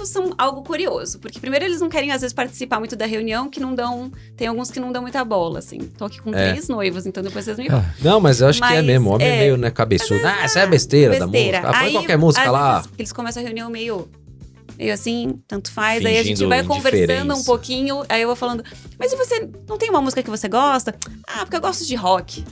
noivos são algo curioso, porque primeiro eles não querem, às vezes, participar muito da reunião, que não dão... Tem alguns que não dão muita bola, assim. Tô aqui com 3 noivos, então depois vocês me falam. Não, mas eu acho que é mesmo. O homem é meio, né, cabeçudo. Essa é besteira da música. Põe qualquer música lá. Vezes, eles começam a reunião meio assim, tanto faz. Fingindo aí a gente vai conversando indiferença. um pouquinho, aí eu vou falando, mas e você não tem uma música que você gosta? Ah, porque eu gosto de rock.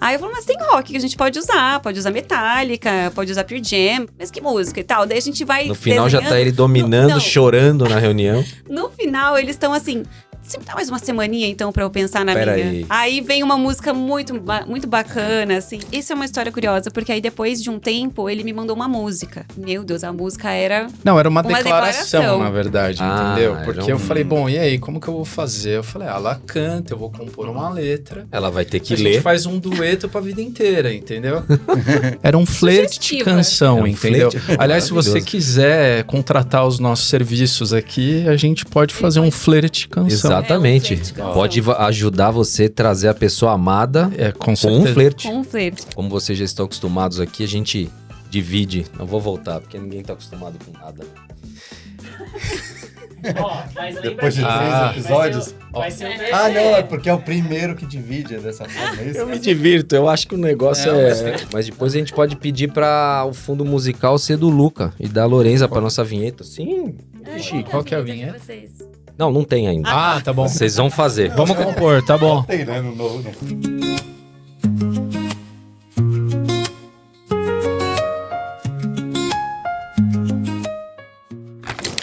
Aí eu falo, mas tem rock que a gente pode usar Metallica, pode usar Pearl Jam, mas que música e tal. Daí a gente vai No final já tá desenhando. ele dominando, Não. chorando na reunião. No final, eles estão assim... Você me dá mais uma semaninha, então, pra eu pensar na Pera minha? aí. Vem uma música muito bacana, assim. Isso é uma história curiosa, porque aí depois de um tempo, ele me mandou uma música. Meu Deus, a música era... Não, era uma declaração. declaração, na verdade, entendeu? era Porque um- eu falei, bom, e aí, como que eu vou fazer? Eu falei, ela canta, eu vou compor uma letra. Ela vai ter que A ler. gente faz um dueto pra vida inteira, entendeu? Era um flerte de Sugestiva. canção, É um entendeu? flerte Aliás, se você maravilhoso. quiser contratar os nossos serviços aqui, a gente pode fazer um flerte de canção. Exatamente. É, um flerte de canção. Pode ajudar você a trazer a pessoa amada É, com com um certeza. flerte. Com um flerte. Como vocês já estão acostumados aqui, a gente divide. Não vou voltar, porque ninguém tá acostumado com nada. Ó, mas lembra Depois de que 3 episódios? vai ser o terceiro. Ah, não, é porque é o primeiro que divide é dessa forma, é isso? Eu me divirto, eu acho que o negócio É, Mas depois a gente pode pedir pra o fundo musical ser do Luca e da Lorenza pra nossa vinheta. Sim. Ixi, qual que é a vinheta? Não, não tem ainda. Ah, tá bom. Vocês vão fazer. Vamos compor, tá bom. Tem, né? No novo.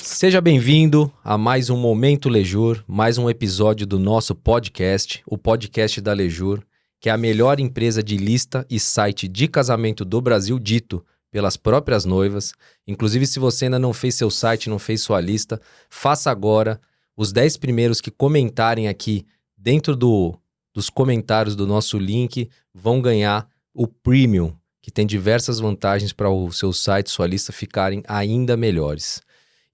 Seja bem-vindo a mais um Momento Lejur, mais um episódio do nosso podcast, o podcast da Lejur, que é a melhor empresa de lista e site de casamento do Brasil, dito pelas próprias noivas. Inclusive, se você ainda não fez seu site, não fez sua lista, faça agora. Os 10 primeiros que comentarem aqui dentro dos comentários do nosso link vão ganhar o Premium, que tem diversas vantagens para o seu site, sua lista ficarem ainda melhores.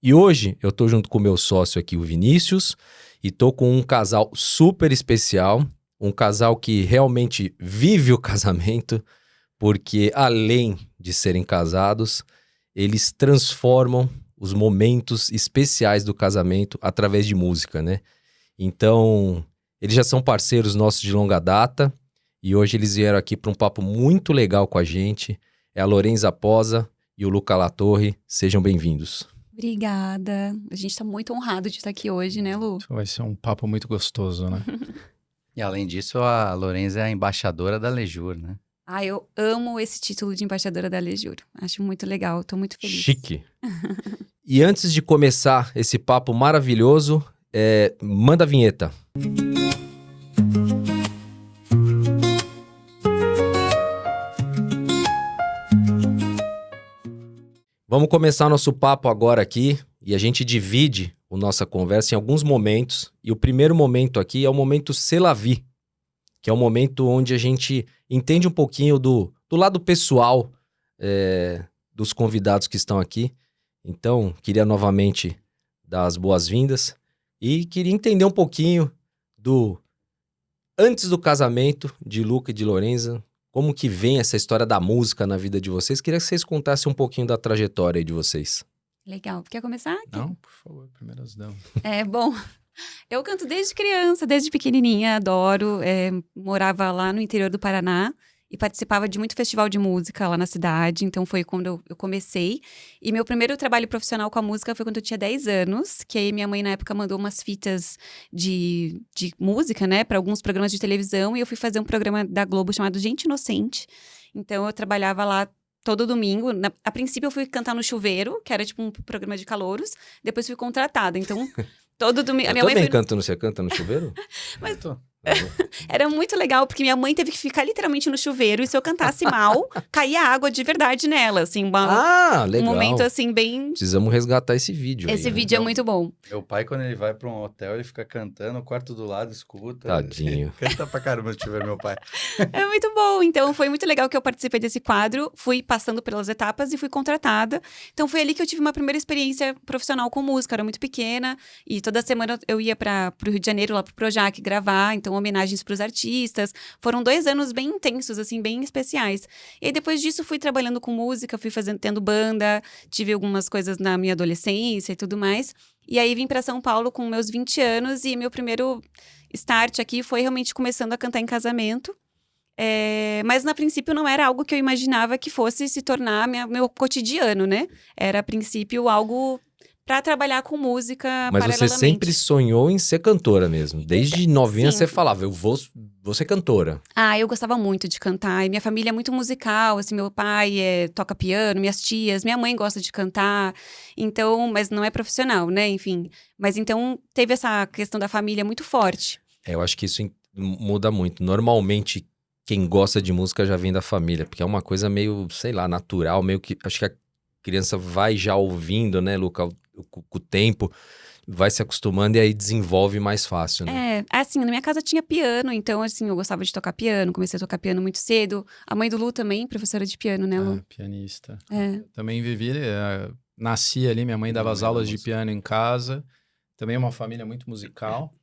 E hoje eu tô junto com o meu sócio aqui, o Vinícius, e tô com um casal super especial, um casal que realmente vive o casamento, porque além de serem casados, eles transformam os momentos especiais do casamento através de música, né? Então, eles já são parceiros nossos de longa data, e hoje eles vieram aqui para um papo muito legal com a gente. É a Lorenza Posa e o Luca Latorre. Sejam bem-vindos. Obrigada. A gente tá muito honrado de estar aqui hoje, né, Lu? Vai ser um papo muito gostoso, né? E além disso, a Lorenza é a embaixadora da Lejur, né? Ah, eu amo esse título de embaixadora da Lejur. Acho muito legal, tô muito feliz. Chique. E antes de começar esse papo maravilhoso, manda a vinheta. Vamos começar nosso papo agora aqui e a gente divide a nossa conversa em alguns momentos. E o primeiro momento aqui é o momento C'est la vie, que é o momento onde a gente entende um pouquinho do lado pessoal dos convidados que estão aqui. Então, queria novamente dar as boas-vindas e queria entender um pouquinho do antes do casamento de Luca e de Lorenza, como que vem essa história da música na vida de vocês. Queria que vocês contassem um pouquinho da trajetória aí de vocês. Legal. Quer começar? Não, por favor, primeiras damas. Bom, eu canto desde criança, desde pequenininha, adoro. Morava lá no interior do Paraná e participava de muito festival de música lá na cidade. Então foi quando eu comecei. E meu primeiro trabalho profissional com a música foi quando eu tinha 10 anos, que aí minha mãe na época mandou umas fitas de música, né, para alguns programas de televisão. E eu fui fazer um programa da Globo chamado Gente Inocente. Então eu trabalhava lá todo domingo. A princípio eu fui cantar no chuveiro, que era tipo um programa de calouros. Depois fui contratada. Então, todo domingo... Eu também canto, você canta no chuveiro? Mas era muito legal, porque minha mãe teve que ficar literalmente no chuveiro. E se eu cantasse mal, caía água de verdade nela. Assim, um legal. momento assim, bem... Precisamos resgatar esse vídeo. Esse aí, né? vídeo é muito bom. Meu pai, quando ele vai pra um hotel, ele fica cantando, o quarto do lado escuta. Tadinho. Canta pra caramba se tiver meu pai. É muito bom. Então, foi muito legal que eu participei desse quadro. Fui passando pelas etapas e fui contratada. Então, foi ali que eu tive uma primeira experiência profissional com música. Eu era muito pequena. E toda semana eu ia pro Rio de Janeiro, lá pro Projac, gravar. Então, então homenagens para os artistas. Foram 2 anos bem intensos, assim, bem especiais. E aí, depois disso, fui trabalhando com música, tendo banda, tive algumas coisas na minha adolescência e tudo mais. E aí, vim para São Paulo com meus 20 anos e meu primeiro start aqui foi realmente começando a cantar em casamento. Mas, a princípio, não era algo que eu imaginava que fosse se tornar meu cotidiano, né? Era, a princípio, algo para trabalhar com música Mas paralelamente. você sempre sonhou em ser cantora mesmo. Desde novinha Sim. você falava, eu vou ser cantora. Eu gostava muito de cantar. E minha família é muito musical, assim, meu pai toca piano, minhas tias, minha mãe gosta de cantar. Então, mas não é profissional, né? Enfim. Mas então, teve essa questão da família muito forte. Eu acho que isso muda muito. Normalmente, quem gosta de música já vem da família, porque é uma coisa meio, sei lá, natural, meio que... Acho que a criança vai já ouvindo, né, Luca, com o tempo, vai se acostumando e aí desenvolve mais fácil, né? Assim, na minha casa tinha piano, então, assim, eu gostava de tocar piano, comecei a tocar piano muito cedo. A mãe do Lu também, professora de piano, né, Lu? Pianista. É. Também vivi, nasci ali, minha mãe dava as aulas de piano em casa. Também é uma família muito musical.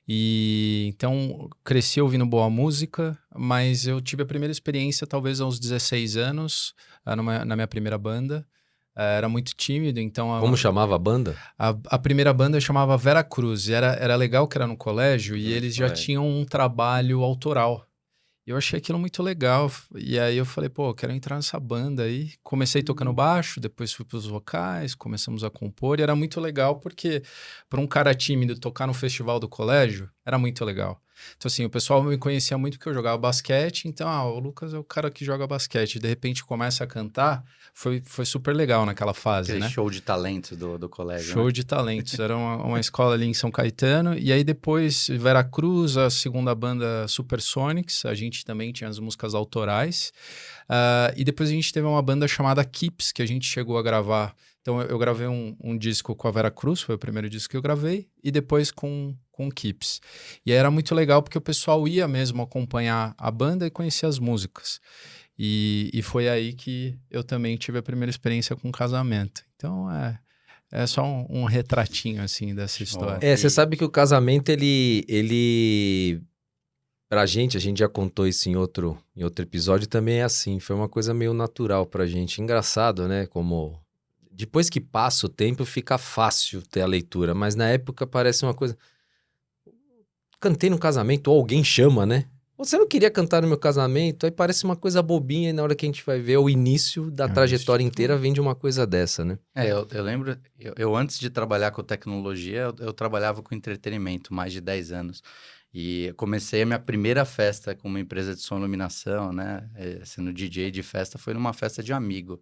E então cresci ouvindo boa música, mas eu tive a primeira experiência talvez aos 16 anos, na minha primeira banda. Era muito tímido, então... Como chamava a banda? A primeira banda chamava Vera Cruz. Era legal que era no colégio e eles já tinham um trabalho autoral. E eu achei aquilo muito legal. E aí eu falei, pô, eu quero entrar nessa banda aí. Comecei tocando baixo, depois fui pros vocais, começamos a compor. E era muito legal porque para um cara tímido tocar no festival do colégio, era muito legal. Então assim, o pessoal me conhecia muito porque eu jogava basquete. Então, o Lucas é o cara que joga basquete. De repente começa a cantar. Foi super legal naquela fase, Aquele né? show de talentos do colégio. Show de talentos. Era uma escola ali em São Caetano. E aí depois, Vera Cruz, a segunda banda Supersonics. A gente também tinha as músicas autorais. E depois a gente teve uma banda chamada Kips, que a gente chegou a gravar. Então eu gravei um disco com a Vera Cruz, foi o primeiro disco que eu gravei. E depois com Kips. E aí era muito legal porque o pessoal ia mesmo acompanhar a banda e conhecer as músicas. E foi aí que eu também tive a primeira experiência com casamento. Então, é só um retratinho, assim, dessa história. Você sabe que o casamento, ele... Pra gente, a gente já contou isso em outro episódio, também é assim. Foi uma coisa meio natural pra gente. Engraçado, né? Como... Depois que passa o tempo, fica fácil ter a leitura. Mas na época parece uma coisa... Cantei no casamento, ou alguém chama, né? Você não queria cantar no meu casamento? Aí parece uma coisa bobinha e na hora que a gente vai ver o início da trajetória inteira vem de uma coisa dessa, né? Eu lembro, eu antes de trabalhar com tecnologia, eu trabalhava com entretenimento, mais de 10 anos. E comecei a minha primeira festa com uma empresa de som e iluminação, né? Sendo DJ de festa, foi numa festa de amigo.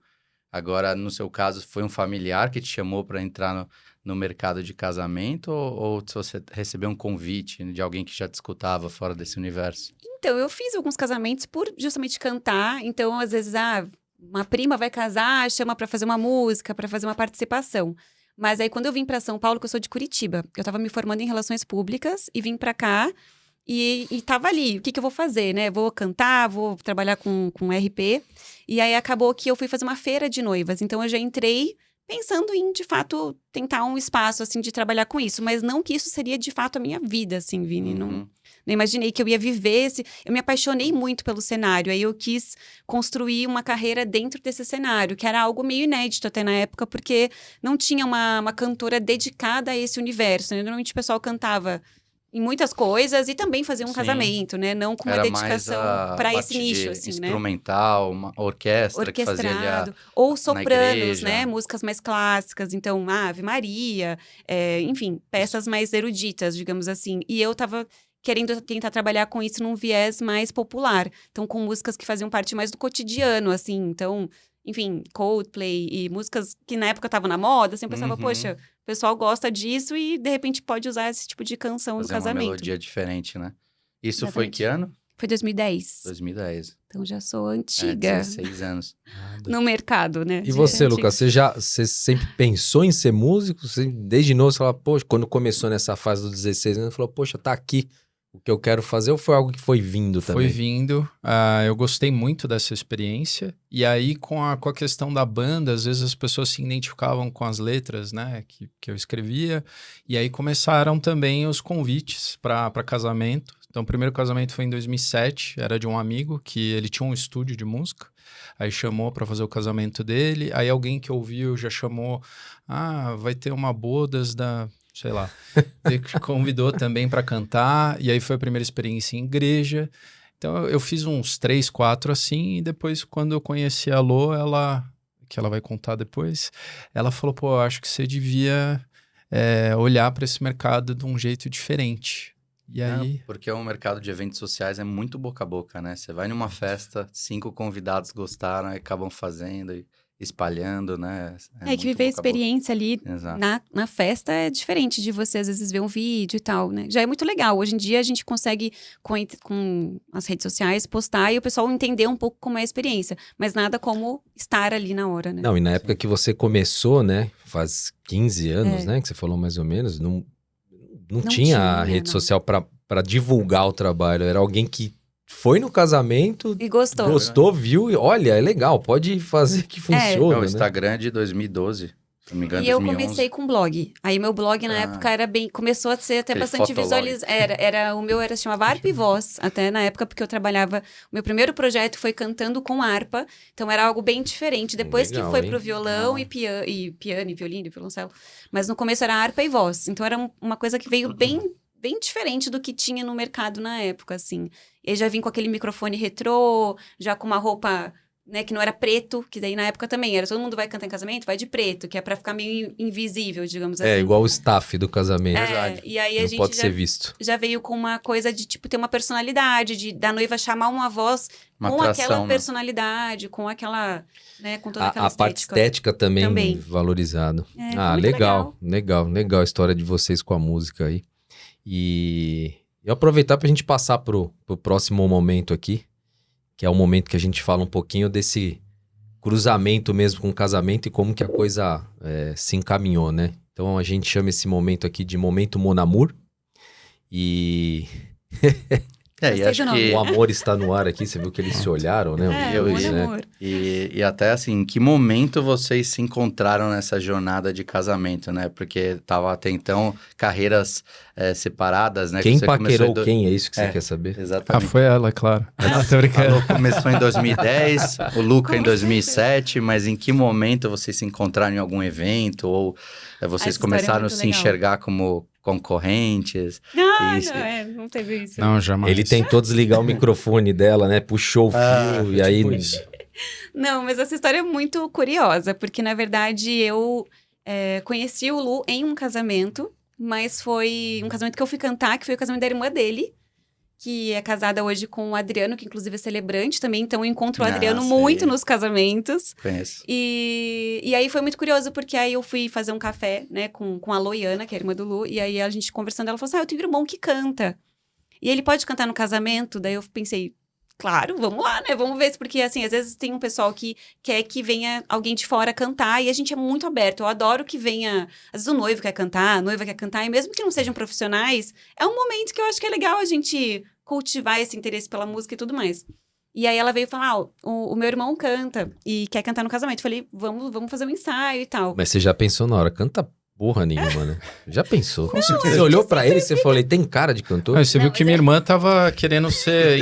Agora, no seu caso, foi um familiar que te chamou para entrar no mercado de casamento ou se você recebeu um convite de alguém que já te escutava fora desse universo? Então, eu fiz alguns casamentos por justamente cantar. Então, às vezes, uma prima vai casar, chama pra fazer uma música, pra fazer uma participação. Mas aí, quando eu vim pra São Paulo, que eu sou de Curitiba, eu tava me formando em Relações Públicas e vim pra cá e tava ali. O que eu vou fazer, né? Vou cantar, vou trabalhar com RP. E aí, acabou que eu fui fazer uma feira de noivas. Então, eu já entrei pensando em, de fato, tentar um espaço, assim, de trabalhar com isso. Mas não que isso seria, de fato, a minha vida, assim, Vini. Uhum. Não imaginei que eu ia viver eu me apaixonei muito pelo cenário, aí eu quis construir uma carreira dentro desse cenário, que era algo meio inédito até na época, porque não tinha uma cantora dedicada a esse universo, né? Normalmente o pessoal cantava em muitas coisas e também fazia um casamento, né? Não com uma dedicação para esse nicho, assim, né? Instrumental, uma orquestra que fazia ali ou sopranos, igreja, né? Músicas mais clássicas, então Ave Maria, enfim, peças mais eruditas, digamos assim. E eu tava querendo tentar trabalhar com isso num viés mais popular. Então, com músicas que faziam parte mais do cotidiano, assim. Então, enfim, Coldplay e músicas que na época estavam na moda. Assim, eu pensava, poxa, o pessoal gosta disso e, de repente, pode usar esse tipo de canção no casamento. Uma melodia diferente, né? Isso Exatamente. foi que ano? Foi 2010. 2010. Então, já sou antiga. 16 anos. No mercado, né? E você, Lucas, você sempre pensou em ser músico? Você, desde novo, você falava, poxa, quando começou nessa fase dos 16 anos, você falou, poxa, tá aqui o que eu quero fazer, ou foi algo que foi vindo também? Foi vindo. Eu gostei muito dessa experiência. E aí, com a questão da banda, às vezes as pessoas se identificavam com as letras, né, que eu escrevia. E aí começaram também os convites para casamento. Então, o primeiro casamento foi em 2007, era de um amigo que ele tinha um estúdio de música, aí chamou para fazer o casamento dele, aí alguém que ouviu já chamou, vai ter uma bodas da, sei lá, ele convidou também para cantar, e aí foi a primeira experiência em igreja. Então, eu fiz uns 3, 4 assim, e depois, quando eu conheci a Lô, que ela vai contar depois, ela falou, pô, eu acho que você devia olhar para esse mercado de um jeito diferente. E aí... Porque o mercado de eventos sociais é muito boca a boca, né? Você vai numa festa, 5 convidados gostaram e acabam fazendo e espalhando, né? É que viver a experiência ali Exato. na festa é diferente de você, às vezes, ver um vídeo e tal, né? Já é muito legal. Hoje em dia, a gente consegue, com as redes sociais, postar e o pessoal entender um pouco como é a experiência. Mas nada como estar ali na hora, né? Não, e na época que você começou, né? Faz 15 anos, né? Que você falou mais ou menos, não tinha rede social para divulgar o trabalho. Era alguém que foi no casamento... E gostou. Gostou, viu e olha, é legal, pode fazer que funciona, O né? Instagram é de 2012, se não me engano, E eu 2011. comecei com blog. Aí meu blog na época começou a ser até Aquele bastante fotolog. visualizado. O meu chamava Harpa e Voz, até na época, porque eu trabalhava... O meu primeiro projeto foi cantando com harpa, então era algo bem diferente. Depois Legal, que foi hein? pro violão e piano, e violino, e violoncelo. Mas no começo era harpa e voz. Então era uma coisa que veio bem diferente do que tinha no mercado na época, assim. Eu já vim com aquele microfone retrô, já com uma roupa, né, que não era preto, que daí na época também era, todo mundo vai cantar em casamento, vai de preto, que é pra ficar meio invisível, digamos assim. É, igual o staff do casamento. E aí a Não gente pode ser visto. já veio com uma coisa de, tipo, ter uma personalidade, da noiva chamar uma voz Uma com atração, aquela né? personalidade, com aquela, né, com toda aquela A parte estética. estética também, Também. valorizado. É, foi muito Legal a história de vocês com a música aí. E aproveitar pra gente passar pro próximo momento aqui, que é o momento que a gente fala um pouquinho desse cruzamento mesmo com o casamento e como que a coisa se encaminhou, né? Então a gente chama esse momento aqui de momento Mon Amour. E E Gostei acho do nome. que... o amor está no ar aqui, você viu que eles se olharam, né? É, Os Mon dois, né? Amour. E até assim, em que momento vocês se encontraram nessa jornada de casamento, né? Porque tava até então carreiras separadas, né? Quem Que você começou paquerou em quem? É isso que você É. quer saber? Exatamente. foi ela, é claro. Tô A brincando. Lô começou em 2010, o Luca em Com 2007, mas em que momento vocês se encontraram em algum evento? Ou vocês Essa história é começaram a muito se legal. enxergar como concorrentes? Isso. Não teve isso. Não, jamais. Ele tentou desligar o microfone dela, né? Puxou o fio e aí... tipo isso. Não, mas essa história é muito curiosa, porque na verdade eu conheci o Lu em um casamento, mas foi um casamento que eu fui cantar, que foi o casamento da irmã dele, que é casada hoje com o Adriano, que inclusive é celebrante também, então eu encontro o Adriano sei. muito nos casamentos. Conheço. E aí foi muito curioso, porque aí eu fui fazer um café, né, com a Loiana, que é a irmã do Lu, e aí a gente conversando, ela falou assim, eu tenho um irmão que canta. E ele pode cantar no casamento? Daí eu pensei, claro, vamos lá, né, vamos ver, porque assim, às vezes tem um pessoal que quer que venha alguém de fora cantar, e a gente é muito aberto, eu adoro que venha, às vezes o noivo quer cantar, a noiva quer cantar, e mesmo que não sejam profissionais, é um momento que eu acho que é legal a gente cultivar esse interesse pela música e tudo mais. E aí ela veio falar, o meu irmão canta e quer cantar no casamento. Eu falei, vamos fazer um ensaio e tal. Mas você já pensou na hora, canta porra nenhuma, né? Já pensou? Você olhou pra ele e você falou, tem cara de cantor? Você viu que minha irmã tava querendo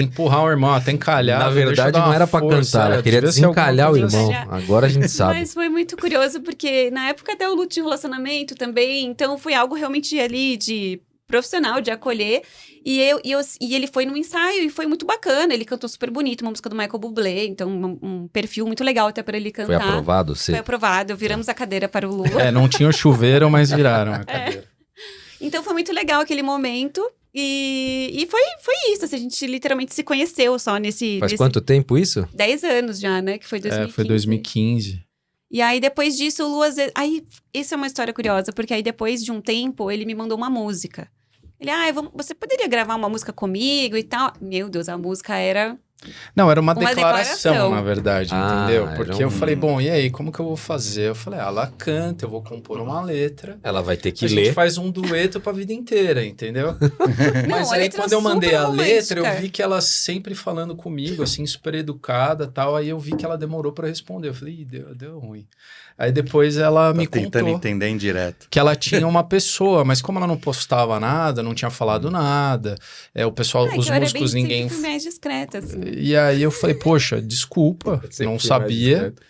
empurrar o irmão até encalhar. Na deixa eu verdade, dar não uma era pra força, cantar, ela queria devia ser alguma desencalhar o coisa irmão. assim. Agora a gente sabe. Mas foi muito curioso, porque na época até o Lu tinha um relacionamento também, então foi algo realmente ali de profissional, de acolher. E ele foi num ensaio e foi muito bacana. Ele cantou super bonito, uma música do Michael Bublé, então um perfil muito legal até para ele cantar. Foi aprovado? Foi aprovado, viramos a cadeira para o Lu. Não tinha o chuveiro, mas viraram a cadeira. Então foi muito legal aquele momento. E foi isso, assim, a gente literalmente se conheceu só nesse... Faz quanto tempo isso? 10 anos já, né? Que foi 2015. Foi 2015. E aí, depois disso, o Lu, às vezes... Aí, isso é uma história curiosa, porque aí, depois de um tempo, ele me mandou uma música. Ele, você poderia gravar uma música comigo e tal? Meu Deus, a música era Não, era uma Uma declaração, declaração. na verdade, Ah, entendeu? era Porque eu um- falei, bom, e aí, como que eu vou fazer? Eu falei, ela canta, eu vou compor uma letra. Ela vai ter que A gente ler. faz um dueto pra vida inteira, entendeu? Mas a aí letra quando eu mandei super a letra, eu romântica. vi que ela sempre falando comigo, assim, super educada e tal. Aí eu vi que ela demorou pra responder. Eu falei, ih, deu ruim. Aí depois ela me Tá tentando contou entender em direto. que ela tinha uma pessoa, mas como ela não postava nada, não tinha falado nada, o pessoal, Ah, os que eu era músicos, bem, ninguém... sempre fui mais discreta, assim. E aí eu falei, poxa, desculpa, Sempre não fui sabia. mais discreto.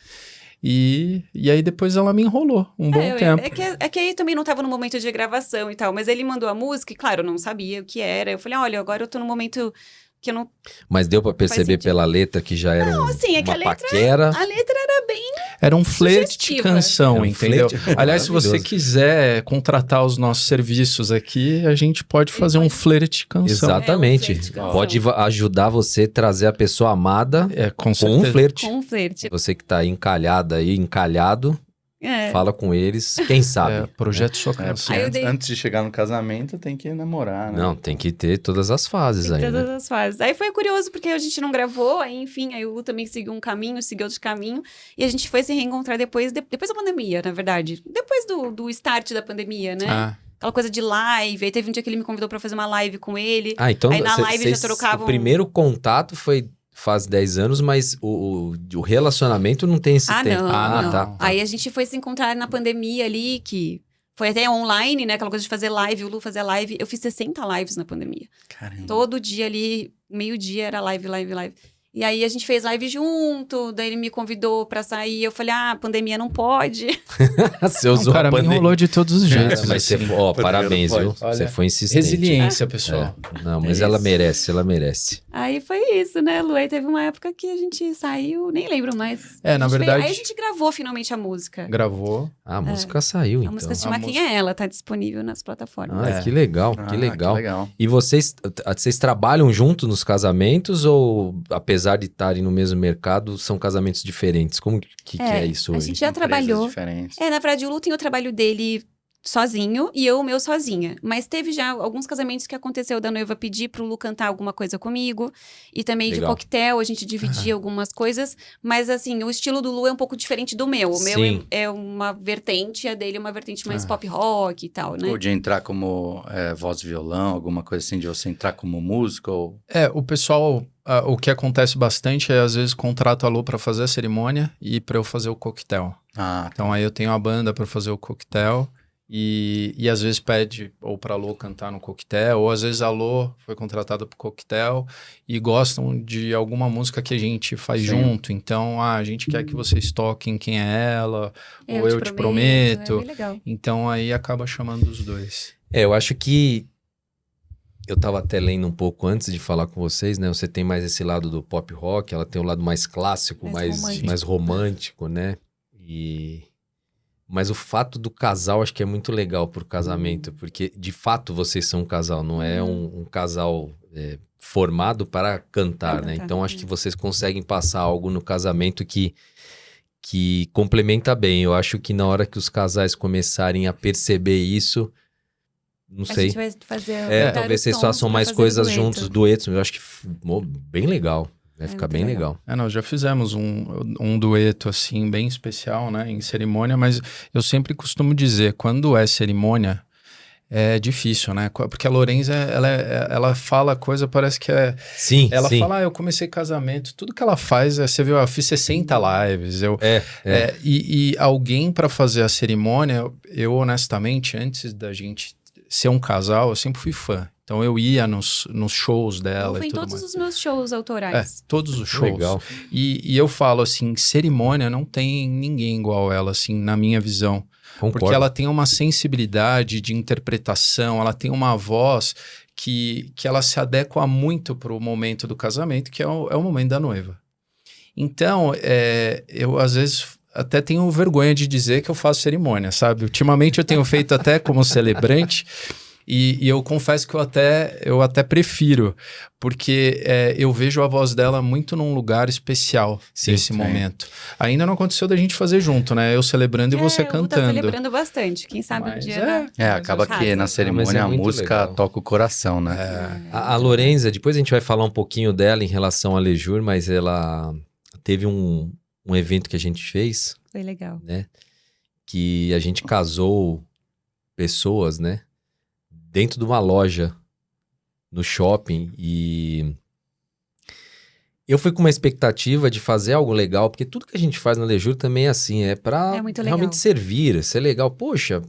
E aí depois ela me enrolou um bom tempo. É que aí também não tava no momento de gravação e tal, mas ele mandou a música e, claro, eu não sabia o que era. Eu falei, olha, agora eu tô no momento que eu não... Mas deu pra perceber sentido. pela letra que já era assim, é que uma a letra- paquera. A letra era bem... Era um flerte de Sugestiva. canção, Era um entendeu? flerte Aliás, se você maravilhoso. quiser contratar os nossos serviços aqui, a gente pode fazer um flerte de canção. Exatamente. flerte de canção. Pode ajudar você a trazer a pessoa amada Com com um certeza. flerte. Com um flerte. Você que tá aí encalhada aí, encalhado, fala com eles, quem sabe. Projeto Sua Canção. Aí eu dei- Antes de chegar no casamento, tem que namorar, né? Não, tem que ter todas as fases Em aí, todas né? as fases. Aí foi curioso, porque a gente não gravou, aí enfim, aí o Lu também seguiu um caminho, seguiu outro caminho, e a gente foi se reencontrar depois da pandemia, na verdade. Depois do start da pandemia, né? Ah, Aquela coisa de live, aí teve um dia que ele me convidou pra fazer uma live com ele. Ah, então Aí na live já vocês- trocavam- o primeiro contato foi faz 10 anos, mas o relacionamento não tem esse tempo. Não, Ah, não. tá. Aí a gente foi se encontrar na pandemia ali, que foi até online, né? Aquela coisa de fazer live, o Lu fazia live. Eu fiz 60 lives na pandemia. Caramba. Todo dia ali, meio-dia era live. E aí a gente fez live junto, daí ele me convidou pra sair. Eu falei, pandemia não pode. Você o usou cara a me pandemia. enrolou de todos os Cara, jeitos. mas assim. você, ó, Pandemia parabéns, não viu? pode. Olha, Você foi insistente. Resiliência, pessoal. Não, mas É ela isso. merece. Aí foi isso, né, Lu? Aí teve uma época que a gente saiu, nem lembro mais. É, na A gente verdade- Aí a gente gravou finalmente a música. Gravou. A música saiu, A então. música se A chama música- Quem é Ela, tá disponível nas plataformas. Ah, É. que legal, Ah, que legal. Que legal. E vocês trabalham junto nos casamentos ou, apesar de estarem no mesmo mercado, são casamentos diferentes? Como que é isso a hoje? gente já Empresas trabalhou. diferentes. Na verdade, o Lu tem o trabalho dele sozinho e eu o meu sozinha. Mas teve já alguns casamentos que aconteceu da noiva pedir pro Lu cantar alguma coisa comigo. E também de Legal. coquetel, a gente dividia algumas coisas. Mas assim, o estilo do Lu é um pouco diferente do meu. O meu Sim. é uma vertente, a dele é uma vertente mais pop rock e tal, né? Ou de entrar como voz e violão, alguma coisa assim, de você entrar como músico. Ou... O pessoal, o que acontece bastante é, às vezes, contrata a Lu pra fazer a cerimônia e pra eu fazer o coquetel. Ah, Então, aí eu tenho a banda pra fazer o coquetel e às vezes pede ou pra Lu cantar no coquetel, ou às vezes a Lu foi contratada pro coquetel e gostam de alguma música que a gente faz Sim. junto. Então, a gente quer que vocês toquem Quem é Ela, ou Eu Te Prometo. É bem legal. Então, aí acaba chamando os dois. Eu acho que eu tava até lendo um pouco antes de falar com vocês, né? Você tem mais esse lado do pop rock, ela tem o lado mais clássico, mais romântico, né? Mas o fato do casal acho que é muito legal pro casamento, porque de fato vocês são um casal, não é um casal formado para cantar, Para né? cantar, Então acho que vocês conseguem passar algo no casamento que complementa bem. Eu acho que na hora que os casais começarem a perceber isso, não A sei. gente vai fazer... Talvez vocês façam mais coisas juntos, duetos. Eu acho que bem legal. Vai ficar muito bem legal. legal. Nós já fizemos um dueto, assim, bem especial, né, em cerimônia, mas eu sempre costumo dizer, quando é cerimônia, é difícil, né, porque a Lorenza, ela fala coisa, parece que é... Sim, Ela sim. fala, eu comecei casamento, tudo que ela faz, você viu, eu fiz 60 lives, e alguém para fazer a cerimônia, eu honestamente, antes da gente ser um casal, eu sempre fui fã. Então eu ia nos shows dela Foi e em tudo todos mais. os meus shows autorais. Todos os shows. Legal. E eu falo assim, cerimônia não tem ninguém igual ela, assim, na minha visão. Concordo. Porque ela tem uma sensibilidade de interpretação, ela tem uma voz que ela se adequa muito para o momento do casamento, que é o momento da noiva. Então, eu às vezes até tenho vergonha de dizer que eu faço cerimônia, sabe? Ultimamente eu tenho feito até como celebrante, E eu confesso que eu até prefiro, porque eu vejo a voz dela muito num lugar especial nesse momento. Ainda não aconteceu da gente fazer junto, né? Eu celebrando e você O tá cantando. celebrando bastante. Quem sabe um Mas dia... Acaba que na cerimônia a muito música legal. toca o coração, né? A Lorenza, depois a gente vai falar um pouquinho dela em relação à Lejur, mas ela teve um evento que a gente fez, Foi legal. né? Que a gente casou pessoas, né? Dentro de uma loja no shopping e eu fui com uma expectativa de fazer algo legal, porque tudo que a gente faz na Lejur também é assim, é pra É muito legal. realmente servir, ser legal. Poxa,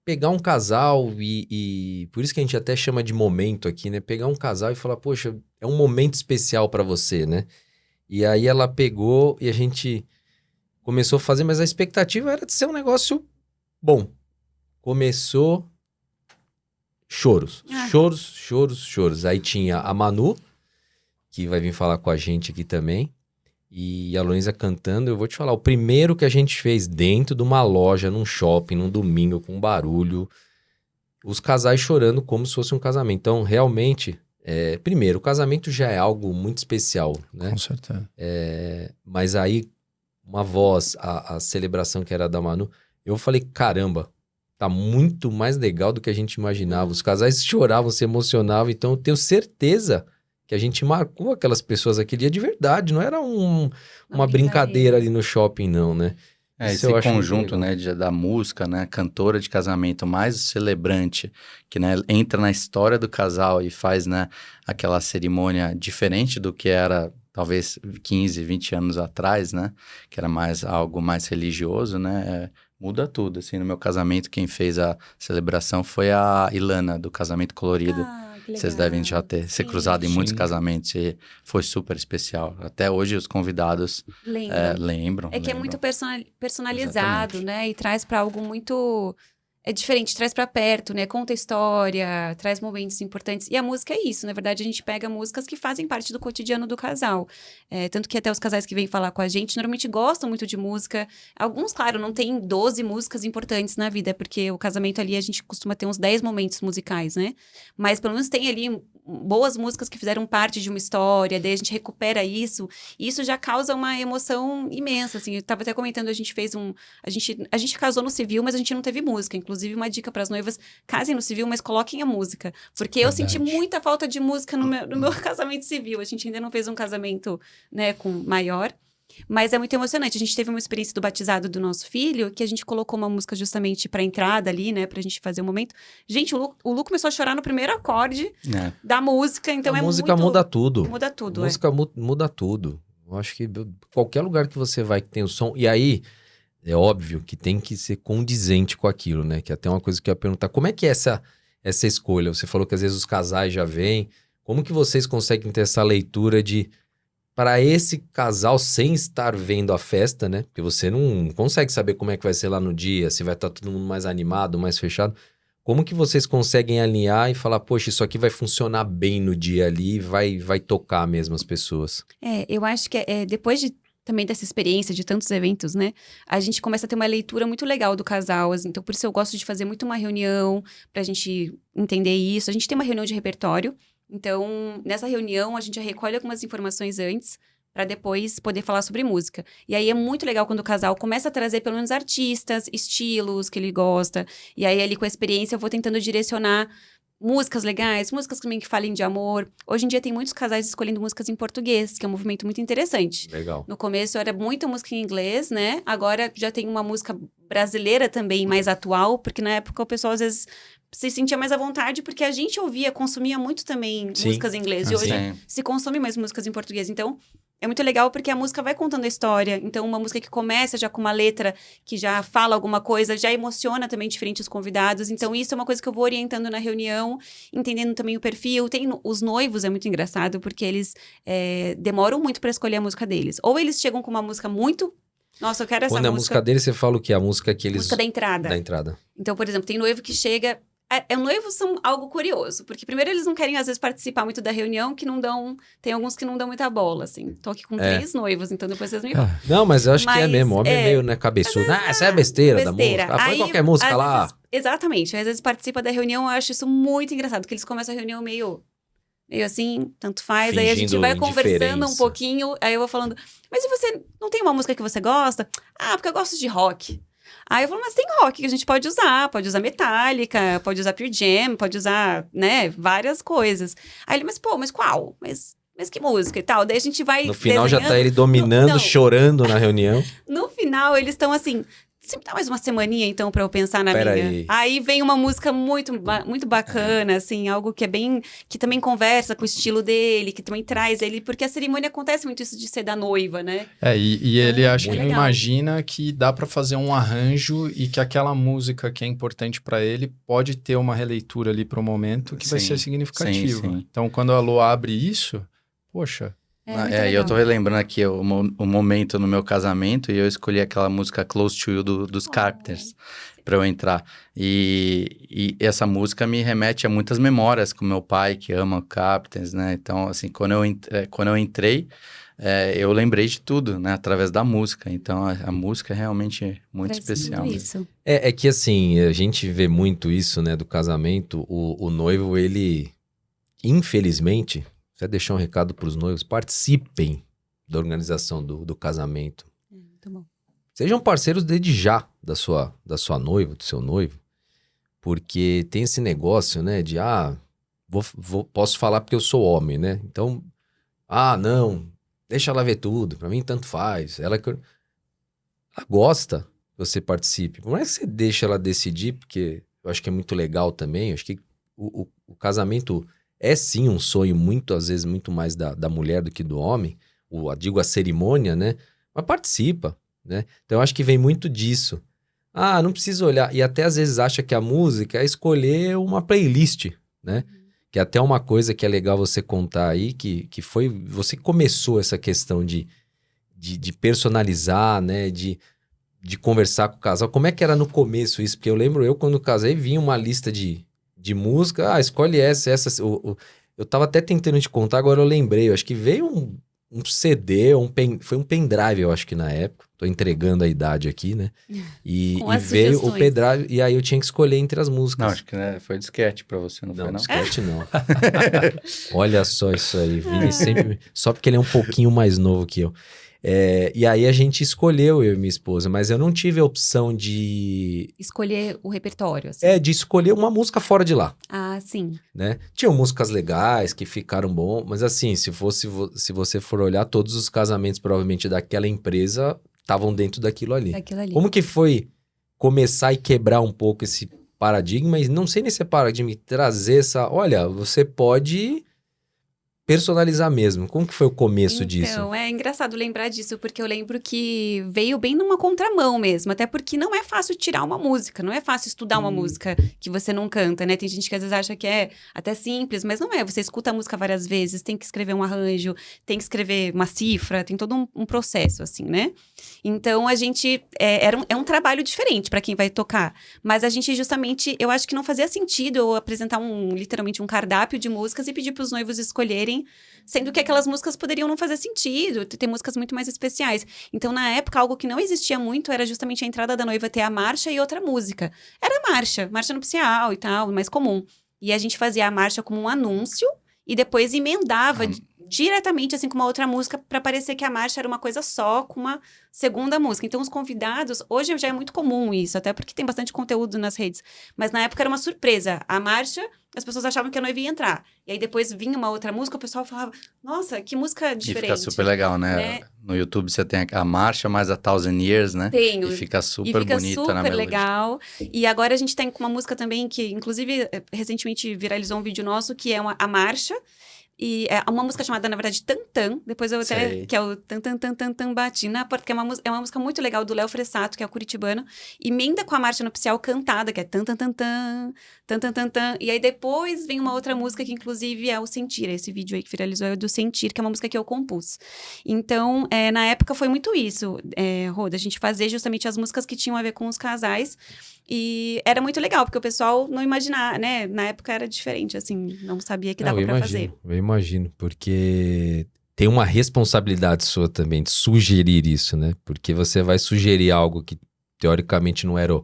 pegar um casal e por isso que a gente até chama de momento aqui, né? Pegar um casal e falar, poxa, é um momento especial pra você, né? E aí ela pegou e a gente começou a fazer, mas a expectativa era de ser um negócio bom. Começou choros. Aí tinha a Manu, que vai vir falar com a gente aqui também, e a Luísa cantando. Eu vou te falar, o primeiro que a gente fez dentro de uma loja, num shopping, num domingo, com barulho, os casais chorando como se fosse um casamento. Então, realmente, primeiro, o casamento já é algo muito especial, né? Com certeza. Mas aí, uma voz, a celebração que era da Manu, eu falei, caramba, tá muito mais legal do que a gente imaginava. Os casais choravam, se emocionavam, então eu tenho certeza que a gente marcou aquelas pessoas aquele dia de verdade, não era uma brincadeira ali no shopping, não, né? Isso Esse eu acho muito conjunto, legal. né, da música, né, cantora de casamento, mais o celebrante, que, né, entra na história do casal e faz, né, aquela cerimônia diferente do que era, talvez, 15, 20 anos atrás, né, que era algo mais religioso, né, muda tudo, assim. No meu casamento, quem fez a celebração foi a Ilana, do Casamento Colorido. Vocês devem já ter se cruzado em muitos casamentos e foi super especial. Até hoje os convidados lembram. É que é muito personalizado, Exatamente. né? E traz para algo muito... É diferente, traz para perto, né? Conta história, traz momentos importantes. E a música é isso, na verdade, a gente pega músicas que fazem parte do cotidiano do casal. Tanto que até os casais que vêm falar com a gente, normalmente gostam muito de música. Alguns, claro, não tem 12 músicas importantes na vida, porque o casamento ali a gente costuma ter uns 10 momentos musicais, né? Mas pelo menos tem ali boas músicas que fizeram parte de uma história, daí a gente recupera isso, e isso já causa uma emoção imensa, assim. Eu tava até comentando, a gente fez a gente casou no civil, mas a gente não teve música. Inclusive, uma dica para as noivas, casem no civil, mas coloquem a música. Porque eu senti muita falta de música no meu casamento civil. A gente ainda não fez um casamento, né, com mas é muito emocionante. A gente teve uma experiência do batizado do nosso filho, que a gente colocou uma música justamente pra entrada ali, né, pra gente fazer o momento. Gente, o Lu começou a chorar no primeiro acorde da música, então a música muda tudo. Muda tudo, A música muda tudo. Eu acho que qualquer lugar que você vai que tem o som... E aí, é óbvio que tem que ser condizente com aquilo, né? Que até uma coisa que eu ia perguntar. Como é que é essa escolha? Você falou que às vezes os casais já vêm. Como que vocês conseguem ter essa leitura de... Para esse casal, sem estar vendo a festa, né? Porque você não consegue saber como é que vai ser lá no dia, se vai estar todo mundo mais animado, mais fechado. Como que vocês conseguem alinhar e falar, poxa, isso aqui vai funcionar bem no dia ali, vai tocar mesmo as pessoas? Eu acho que depois também dessa experiência de tantos eventos, né? A gente começa a ter uma leitura muito legal do casal. Então, por isso eu gosto de fazer muito uma reunião pra gente entender isso. A gente tem uma reunião de repertório. Então, nessa reunião, a gente já recolhe algumas informações antes para depois poder falar sobre música. E aí é muito legal quando o casal começa a trazer pelo menos artistas, estilos que ele gosta. E aí, ali com a experiência, eu vou tentando direcionar músicas legais, músicas também que falem de amor. Hoje em dia tem muitos casais escolhendo músicas em português, que é um movimento muito interessante. Legal. No começo era muita música em inglês, né? Agora já tem uma música brasileira também mais atual, porque na época o pessoal às vezes se sentia mais à vontade, porque a gente consumia muito também músicas em inglês. E hoje se consome mais músicas em português. Então, é muito legal porque a música vai contando a história. Então, uma música que começa já com uma letra que já fala alguma coisa, já emociona também diferente os convidados. Então, isso é uma coisa que eu vou orientando na reunião, entendendo também o perfil. Tem os noivos, é muito engraçado, porque eles demoram muito para escolher a música deles. Ou eles chegam com uma música muito... Nossa, eu quero essa música. Quando a música deles, você fala o quê? A música que eles... Música da entrada. Da entrada. Então, por exemplo, tem noivo que chega... Noivos são algo curioso, porque primeiro eles não querem, às vezes, participar muito da reunião, que não dão... Tem alguns que não dão muita bola, assim. Tô aqui com 3 noivos, então depois vocês me falam. Não, mas eu acho que é mesmo. Homem é meio, né, cabeçudo. Isso é besteira da música. Põe qualquer música lá. Exatamente. Às vezes participa da reunião, eu acho isso muito engraçado, que eles começam a reunião meio assim, tanto faz. Aí a gente Fingindo vai conversando um indiferença. pouquinho, aí eu vou falando, mas e você não tem uma música que você gosta? Ah, porque eu gosto de rock. Aí eu falo, mas tem rock que a gente pode usar Metallica, pode usar Pearl Jam, pode usar, né, várias coisas. Aí ele, mas qual? Mas que música e tal? Daí a gente vai No final já tá desenhando. ele dominando, Não. chorando na reunião. No final, eles estão assim, sempre dá mais uma semaninha, então, pra eu pensar na Pera minha. aí. Vem uma música muito bacana, assim, algo que é bem... Que também conversa com o estilo dele, que também traz ele... Porque a cerimônia acontece muito isso de ser da noiva, né? E ele acho é que não legal. imagina que dá pra fazer um arranjo e que aquela música que é importante pra ele pode ter uma releitura ali pro momento que vai Sim, ser significativa. sim, sim. Então, quando a Lô abre isso, poxa... Muito E eu legal. tô relembrando aqui o momento no meu casamento e eu escolhi aquela música Close to You dos Carpenters pra eu entrar. E essa música me remete a muitas memórias com meu pai, que ama Carpenters, né? Então, assim, quando eu entrei, eu lembrei de tudo, né? Através da música. Então, a música é realmente muito Traz tudo especial. isso. É que assim, a gente vê muito isso, né, do casamento. O noivo, ele, infelizmente, você deixar um recado pros noivos, participem da organização do casamento. Muito bom. Sejam parceiros desde já da sua noiva, do seu noivo, porque tem esse negócio, né, de, posso falar porque eu sou homem, né? Então, não, deixa ela ver tudo, pra mim tanto faz. Ela gosta que você participe. Por mais que você deixe ela decidir, porque eu acho que é muito legal também, eu acho que o casamento é sim um sonho às vezes, muito mais da mulher do que do homem, digo a cerimônia, né? Mas participa, né? Então eu acho que vem muito disso. Não precisa olhar. E até às vezes acha que a música é escolher uma playlist, né? Que é até uma coisa que é legal você contar aí, que foi... Você começou essa questão de personalizar, né? De conversar com o casal. Como é que era no começo isso? Porque eu lembro, quando casei, vinha uma lista de música, escolhe essa. Eu tava até tentando te contar, agora eu lembrei, eu acho que veio um CD, foi um pendrive, eu acho que na época, tô entregando a idade aqui, né? E Com as veio o sugestões. pendrive, e aí eu tinha que escolher entre as Não, músicas. acho que foi disquete pra você, não foi, não? Disquete não. Olha só isso aí, Vini sempre... Só porque ele é um pouquinho mais novo que eu. E aí a gente escolheu, eu e minha esposa, mas eu não tive a opção de Escolher o repertório, assim. de escolher uma música fora de lá, Sim. né? Tinham músicas legais que ficaram bom, mas assim, se você for olhar, todos os casamentos provavelmente daquela empresa estavam dentro daquilo ali. Daquilo ali. Como que foi começar e quebrar um pouco esse paradigma, e não sei nem se é paradigma, trazer olha, você pode personalizar mesmo. Como que foi o começo disso? Então, é engraçado lembrar disso, porque eu lembro que veio bem numa contramão mesmo, até porque não é fácil tirar uma música, não é fácil estudar uma música que você não canta, né? Tem gente que às vezes acha que é até simples, mas não é. Você escuta a música várias vezes, tem que escrever um arranjo, tem que escrever uma cifra, tem todo um processo, assim, né? Então, a gente... É um trabalho diferente para quem vai tocar, mas a gente justamente... Eu acho que não fazia sentido eu apresentar literalmente um cardápio de músicas e pedir para os noivos escolherem, sendo que aquelas músicas poderiam não fazer sentido, ter músicas muito mais especiais. Então, na época, algo que não existia muito era justamente a entrada da noiva ter a marcha e outra música. Era marcha nupcial e tal, mais comum. E a gente fazia a marcha como um anúncio e depois emendava diretamente, assim, com uma outra música para parecer que a marcha era uma coisa só, com uma segunda música. Então, os convidados... Hoje já é muito comum isso, até porque tem bastante conteúdo nas redes. Mas, na época, era uma surpresa. A marcha, as pessoas achavam que a noiva ia entrar. E aí, depois vinha uma outra música, o pessoal falava... Nossa, que música diferente. E fica super legal, né? No YouTube você tem a marcha mais a Thousand Years, né? Tenho. E fica super bonita na melodia. Legal. E agora a gente tem uma música também que, inclusive, recentemente viralizou um vídeo nosso, que é a marcha. E é uma música chamada, na verdade, Tantan. Depois eu até... Sei. Que é o Tantan, Tantan, Tan, Bati na porta. Que é uma música muito legal do Léo Fressato, que é o curitibano. Emenda com a marcha nupcial cantada, que é Tantan, Tantan, Tantan, Tantan. E aí depois vem uma outra música que, inclusive, é o Sentir. Esse vídeo aí que viralizou é o do Sentir, que é uma música que eu compus. Então, na época foi muito isso, Roda. A gente fazer justamente as músicas que tinham a ver com os casais. E era muito legal, porque o pessoal não imaginava, né? Na época era diferente, assim, não sabia que dava pra fazer. Eu imagino, porque tem uma responsabilidade sua também de sugerir isso, né? Porque você vai sugerir algo que teoricamente não era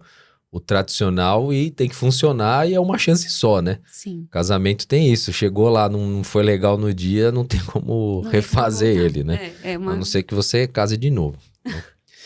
o tradicional e tem que funcionar e é uma chance só, né? Sim. Casamento tem isso. Chegou lá, não foi legal no dia, não tem como Não refazer tem como ele, voltar. né? Uma... A não ser que você case de novo.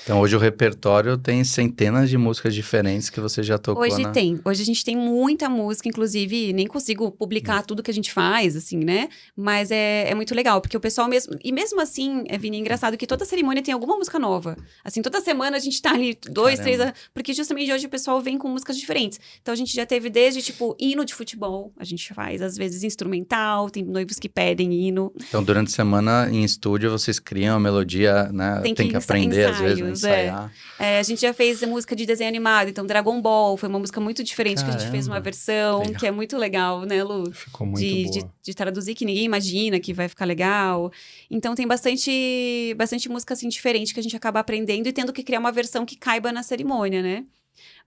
Então hoje o repertório tem centenas de músicas diferentes que você já tocou, Hoje né? tem. Hoje a gente tem muita música, inclusive, nem consigo publicar tudo que a gente faz, assim, né? Mas é muito legal, porque o pessoal mesmo... E mesmo assim, Vini, é engraçado que toda cerimônia tem alguma música nova. Assim, toda semana a gente tá ali 2, 3... Porque justamente hoje o pessoal vem com músicas diferentes. Então a gente já teve desde, tipo, hino de futebol. A gente faz, às vezes, instrumental. Tem noivos que pedem hino. Então durante a semana, em estúdio, vocês criam a melodia, né? Tem que aprender, às vezes, né? Ensaiar. A gente já fez música de desenho animado, então Dragon Ball foi uma música muito diferente que a gente fez uma versão, legal. que é muito legal, né, Lu? Ficou muito boa. De traduzir que ninguém imagina que vai ficar legal. Então tem bastante música assim diferente que a gente acaba aprendendo e tendo que criar uma versão que caiba na cerimônia, né?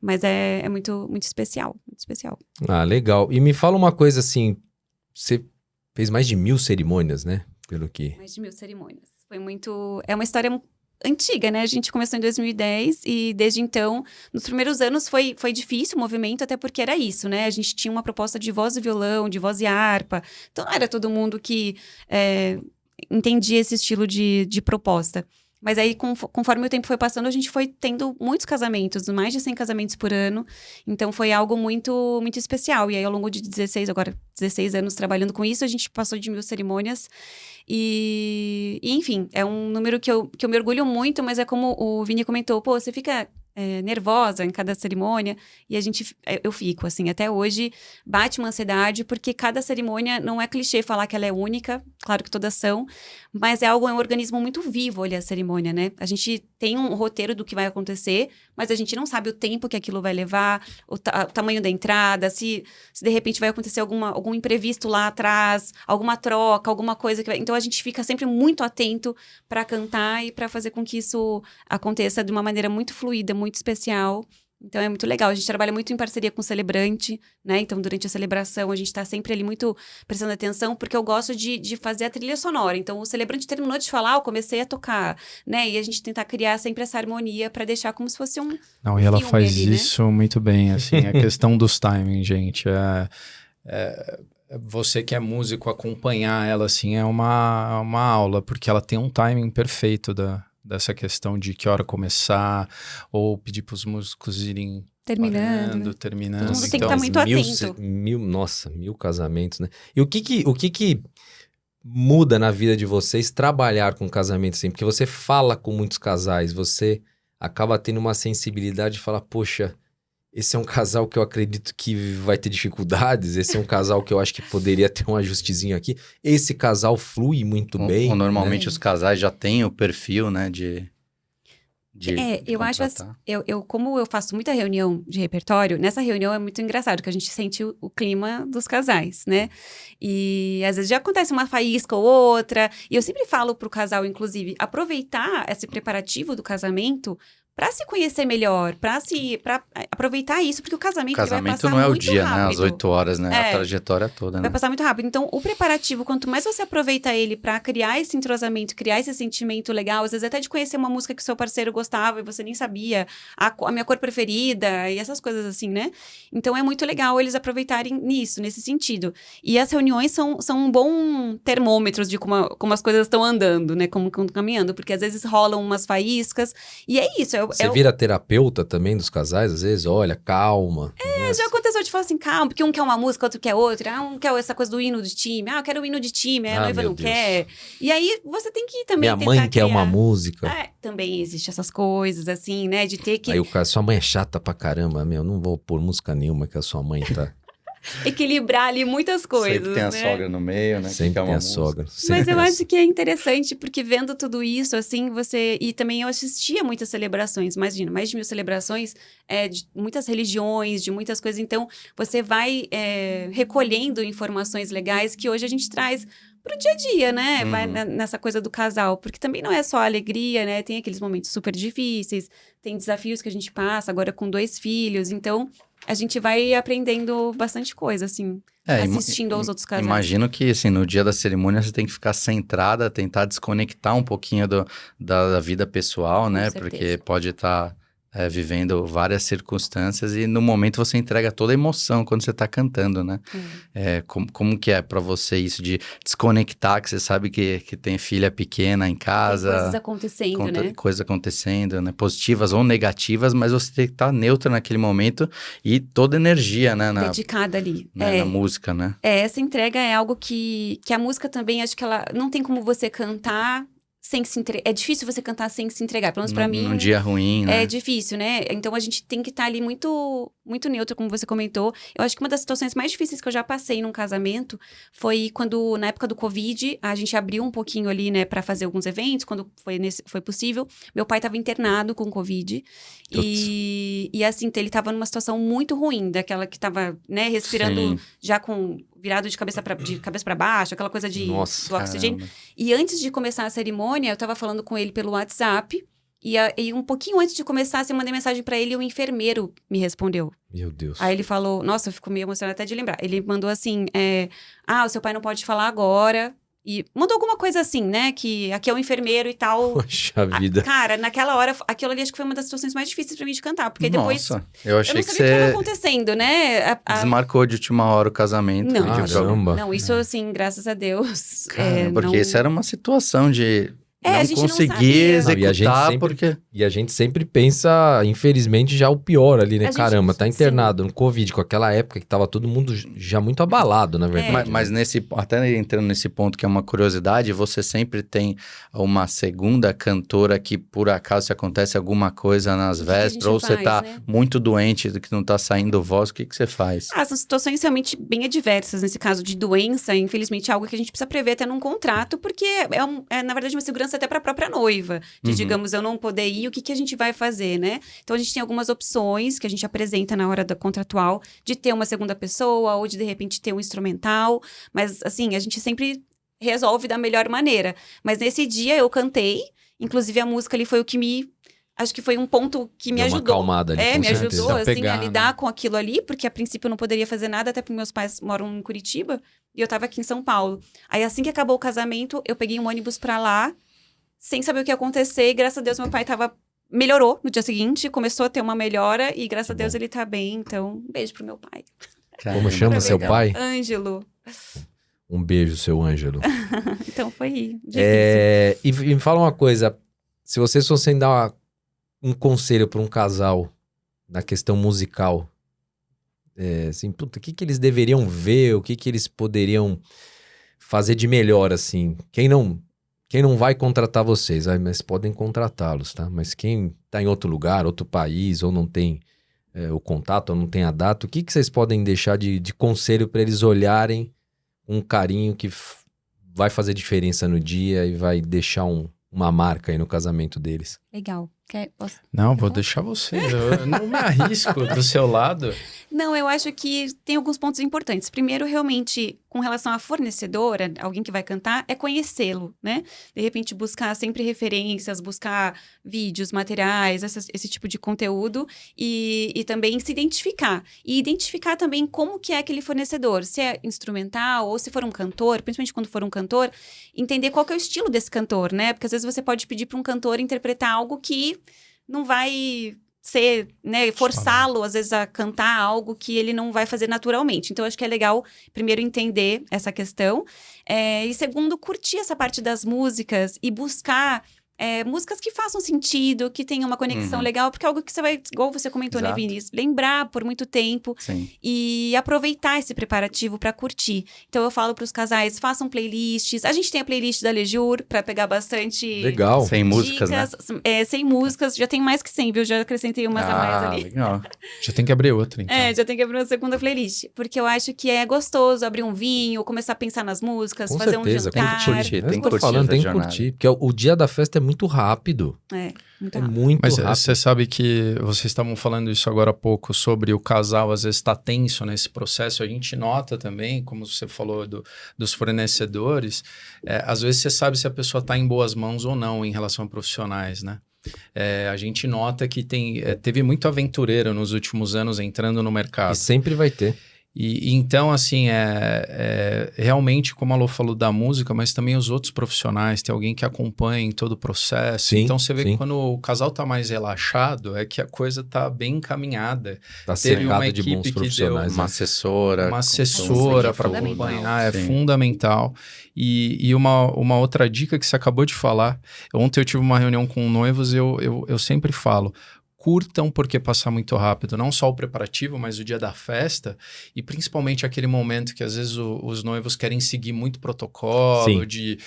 Mas é muito, muito especial, muito especial. Ah, legal. E me fala uma coisa assim, você fez mais de 1000 cerimônias, né? Pelo que... Mais de 1000 cerimônias. Foi muito... É uma história antiga, né? A gente começou em 2010 e desde então, nos primeiros anos foi difícil o movimento, até porque era isso, né? A gente tinha uma proposta de voz e violão, de voz e harpa. Então não era todo mundo que entendia esse estilo de proposta. Mas aí, conforme o tempo foi passando, a gente foi tendo muitos casamentos, mais de 100 casamentos por ano. Então, foi algo muito, muito especial. E aí, ao longo de 16 anos trabalhando com isso, a gente passou de 1000 cerimônias. E enfim, é um número que eu me orgulho muito, mas é como o Vini comentou, pô, você fica nervosa em cada cerimônia, e eu fico, assim, até hoje bate uma ansiedade, porque cada cerimônia não é clichê falar que ela é única, claro que todas são, mas é um organismo muito vivo ali a cerimônia, né? A gente tem um roteiro do que vai acontecer, mas a gente não sabe o tempo que aquilo vai levar, o tamanho da entrada, se de repente vai acontecer algum imprevisto lá atrás, alguma troca, alguma coisa que vai... Então a gente fica sempre muito atento para cantar e para fazer com que isso aconteça de uma maneira muito fluida, muito especial. Então é muito legal. A gente trabalha muito em parceria com o celebrante, né? Então durante a celebração a gente tá sempre ali muito prestando atenção, porque eu gosto de fazer a trilha sonora. Então o celebrante terminou de falar, eu comecei a tocar, né? E a gente tentar criar sempre essa harmonia para deixar como se fosse um Não, e ela filme faz ali, isso muito bem, assim, a questão dos timings, gente, você que é músico, acompanhar ela, assim, é uma aula, porque ela tem um timing perfeito dessa questão de que hora começar, ou pedir para os músicos irem terminando. Todo mundo tem que estar muito atento. 1000 casamentos, né? E o que muda na vida de vocês trabalhar com casamento assim? Porque você fala com muitos casais, você acaba tendo uma sensibilidade de falar, poxa, esse é um casal que eu acredito que vai ter dificuldades, esse é um casal que eu acho que poderia ter um ajustezinho aqui. Esse casal flui muito bem. Normalmente né? os casais já têm o perfil, né, de eu acho assim, como eu faço muita reunião de repertório, nessa reunião é muito engraçado, que a gente sente o clima dos casais, né? E às vezes já acontece uma faísca ou outra, e eu sempre falo pro casal, inclusive, aproveitar esse preparativo do casamento para se conhecer melhor, para aproveitar isso, porque o casamento vai passar não é o muito dia, rápido. né? Às 8 horas, né? A trajetória toda, né? Vai passar muito rápido. Então, o preparativo, quanto mais você aproveita ele para criar esse entrosamento, criar esse sentimento legal, às vezes até de conhecer uma música que o seu parceiro gostava e você nem sabia, a minha cor preferida e essas coisas assim, né? Então, é muito legal eles aproveitarem nisso, nesse sentido. E as reuniões são um bom termômetro de como as coisas estão andando, né? Como estão caminhando, porque às vezes rolam umas faíscas. E é isso. Você vira terapeuta também dos casais, às vezes? Olha, calma. Já aconteceu de falar assim, calma, porque um quer uma música, outro quer outra. Um quer essa coisa do hino de time. Eu quero o hino de time, a noiva não quer. E aí, você tem que também Minha mãe quer uma música. Também existe essas coisas, assim, né? De ter que... Aí o cara, sua mãe é chata pra caramba, não vou pôr música nenhuma que a sua mãe tá... equilibrar ali muitas coisas, Sempre tem a sogra no meio, né? Sempre tem a sogra. Mas eu acho que é interessante, porque vendo tudo isso, assim, E também eu assistia muitas celebrações, imagina, mais de 1000 celebrações, de muitas religiões, de muitas coisas. Então, você vai recolhendo informações legais que hoje a gente traz pro dia a dia, né? Vai nessa coisa do casal. Porque também não é só alegria, né? Tem aqueles momentos super difíceis, tem desafios que a gente passa, agora com 2 filhos. Então, a gente vai aprendendo bastante coisa, assim, assistindo aos outros casais. Imagino que, assim, no dia da cerimônia você tem que ficar centrada, tentar desconectar um pouquinho da vida pessoal, né? Com certeza. Porque pode estar vivendo várias circunstâncias e no momento você entrega toda a emoção quando você tá cantando, né? Como que é pra você isso de desconectar, que você sabe que tem filha pequena em casa... Tem coisas acontecendo, né? Coisas acontecendo, né? Positivas ou negativas, mas você tem que estar neutra naquele momento e toda energia, né? Dedicada ali. Na música, né? Essa entrega é algo que a música também, acho que ela não tem como você cantar sem se entregar. É difícil você cantar sem se entregar, pelo menos pra mim. Num dia ruim, né? É difícil, né? Então a gente tem que estar ali muito, muito neutro, como você comentou. Eu acho que uma das situações mais difíceis que eu já passei num casamento foi quando, na época do Covid, a gente abriu um pouquinho ali, né, pra fazer alguns eventos, quando foi possível. Meu pai tava internado com Covid. E assim, ele tava numa situação muito ruim, daquela que tava, né, respirando já virado de cabeça para baixo, aquela coisa do oxigênio. Caramba. E antes de começar a cerimônia, eu tava falando com ele pelo WhatsApp. E um pouquinho antes de começar, eu mandei mensagem pra ele e o enfermeiro me respondeu. Meu Deus. Aí ele falou, nossa, eu fico meio emocionada até de lembrar. Ele mandou assim, o seu pai não pode falar agora. E mandou alguma coisa assim, né? Que aqui é o enfermeiro e tal. Poxa vida. Cara, naquela hora, aquilo ali acho que foi uma das situações mais difíceis pra mim de cantar. Porque depois... Nossa, eu achei não que sabia o que estava acontecendo, né? Desmarcou de última hora o casamento. Não, caramba. Não, isso assim, graças a Deus. Porque isso era uma situação de... a gente conseguir executar, E a gente sempre pensa, infelizmente, já o pior ali, né? Caramba, tá internado no Covid, com aquela época que tava todo mundo já muito abalado, na verdade. Mas até entrando nesse ponto que é uma curiosidade, você sempre tem uma segunda cantora que, por acaso, se acontece alguma coisa nas vésperas, ou você tá muito doente, que não tá saindo voz, o que você faz? São situações realmente bem adversas. Nesse caso de doença, infelizmente, é algo que a gente precisa prever até num contrato, porque na verdade, uma segurança até para a própria noiva, de, digamos, eu não poder ir, o que a gente vai fazer, né? Então, a gente tem algumas opções que a gente apresenta na hora da contratual, de ter uma segunda pessoa, ou de repente, ter um instrumental, mas, assim, a gente sempre resolve da melhor maneira. Mas nesse dia, eu cantei, inclusive a música ali foi o que acho que foi um ponto que me ajudou. Uma acalmada ali, me ajudou, assim, pegar, a lidar com aquilo ali, porque a princípio eu não poderia fazer nada, até porque meus pais moram em Curitiba, e eu tava aqui em São Paulo. Aí, assim que acabou o casamento, eu peguei um ônibus pra lá, sem saber o que ia acontecer, e graças a Deus meu pai melhorou no dia seguinte, começou a ter uma melhora, e graças a Deus ele tá bem, então um beijo pro meu pai. Como chama seu pai? Ângelo. Um beijo, seu Ângelo. Então foi E difícil. me fala uma coisa, se vocês fossem dar um conselho para um casal na questão musical, assim, o que eles deveriam ver, o que eles poderiam fazer de melhor, assim, quem não vai contratar vocês, mas podem contratá-los, tá? Mas quem tá em outro lugar, outro país, ou não tem o contato, ou não tem a data, o que vocês podem deixar de conselho para eles olharem com um carinho que vai fazer diferença no dia e vai deixar uma marca aí no casamento deles? Legal. Não, vou deixar você. Eu não me arrisco do seu lado. Não, eu acho que tem alguns pontos importantes. Primeiro, realmente, com relação à fornecedora, alguém que vai cantar, é conhecê-lo, né? De repente, buscar sempre referências, buscar vídeos, materiais, esse tipo de conteúdo e também se identificar. E identificar também como que é aquele fornecedor. Se é instrumental ou se for um cantor, principalmente quando for um cantor, entender qual que é o estilo desse cantor, né? Porque às vezes você pode pedir para um cantor interpretar algo que não vai ser, né, forçá-lo, às vezes, a cantar algo que ele não vai fazer naturalmente. Então, acho que é legal, primeiro, entender essa questão. E segundo, curtir essa parte das músicas e buscar músicas que façam sentido, que tenham uma conexão legal, porque é algo que você vai, igual você comentou, né, Vinícius, lembrar por muito tempo. Sim. E aproveitar esse preparativo para curtir. Então, eu falo para os casais, façam playlists. A gente tem a playlist da Lejur para pegar bastante... Legal. Sem músicas, dicas, né? Sem músicas. Já tem mais que 100, viu? Já acrescentei umas a mais ali. Legal. Já tem que abrir outra, então. Já tem que abrir uma segunda playlist. Porque eu acho que é gostoso abrir um vinho, começar a pensar nas músicas, fazer certeza, um jantar. Tem que curtir, tem que curtir. Porque o dia da festa é muito rápido. Muito É rápido. muito Mas rápido. você sabe que vocês estavam falando isso agora há pouco, sobre o casal às vezes está tenso nesse processo. A gente nota também, como você falou dos fornecedores, às vezes você sabe se a pessoa está em boas mãos ou não em relação a profissionais, né? A gente nota que teve muito aventureiro nos últimos anos entrando no mercado. E sempre vai ter. E então, assim, realmente, como a Lô falou da música, mas também os outros profissionais, tem alguém que acompanha em todo o processo. Sim, então, você vê sim. que quando o casal tá mais relaxado, é que a coisa tá bem encaminhada. Tá Teve uma cercado de equipe bons que profissionais. Uma né? assessora. Uma Isso assessora é para fundamental. acompanhar, é Sim. fundamental. E uma outra dica que você acabou de falar, ontem eu tive uma reunião com noivos e eu sempre falo, curtam porque passa muito rápido, não só o preparativo, mas o dia da festa e principalmente aquele momento que às vezes os noivos querem seguir muito protocolo, Sim. de,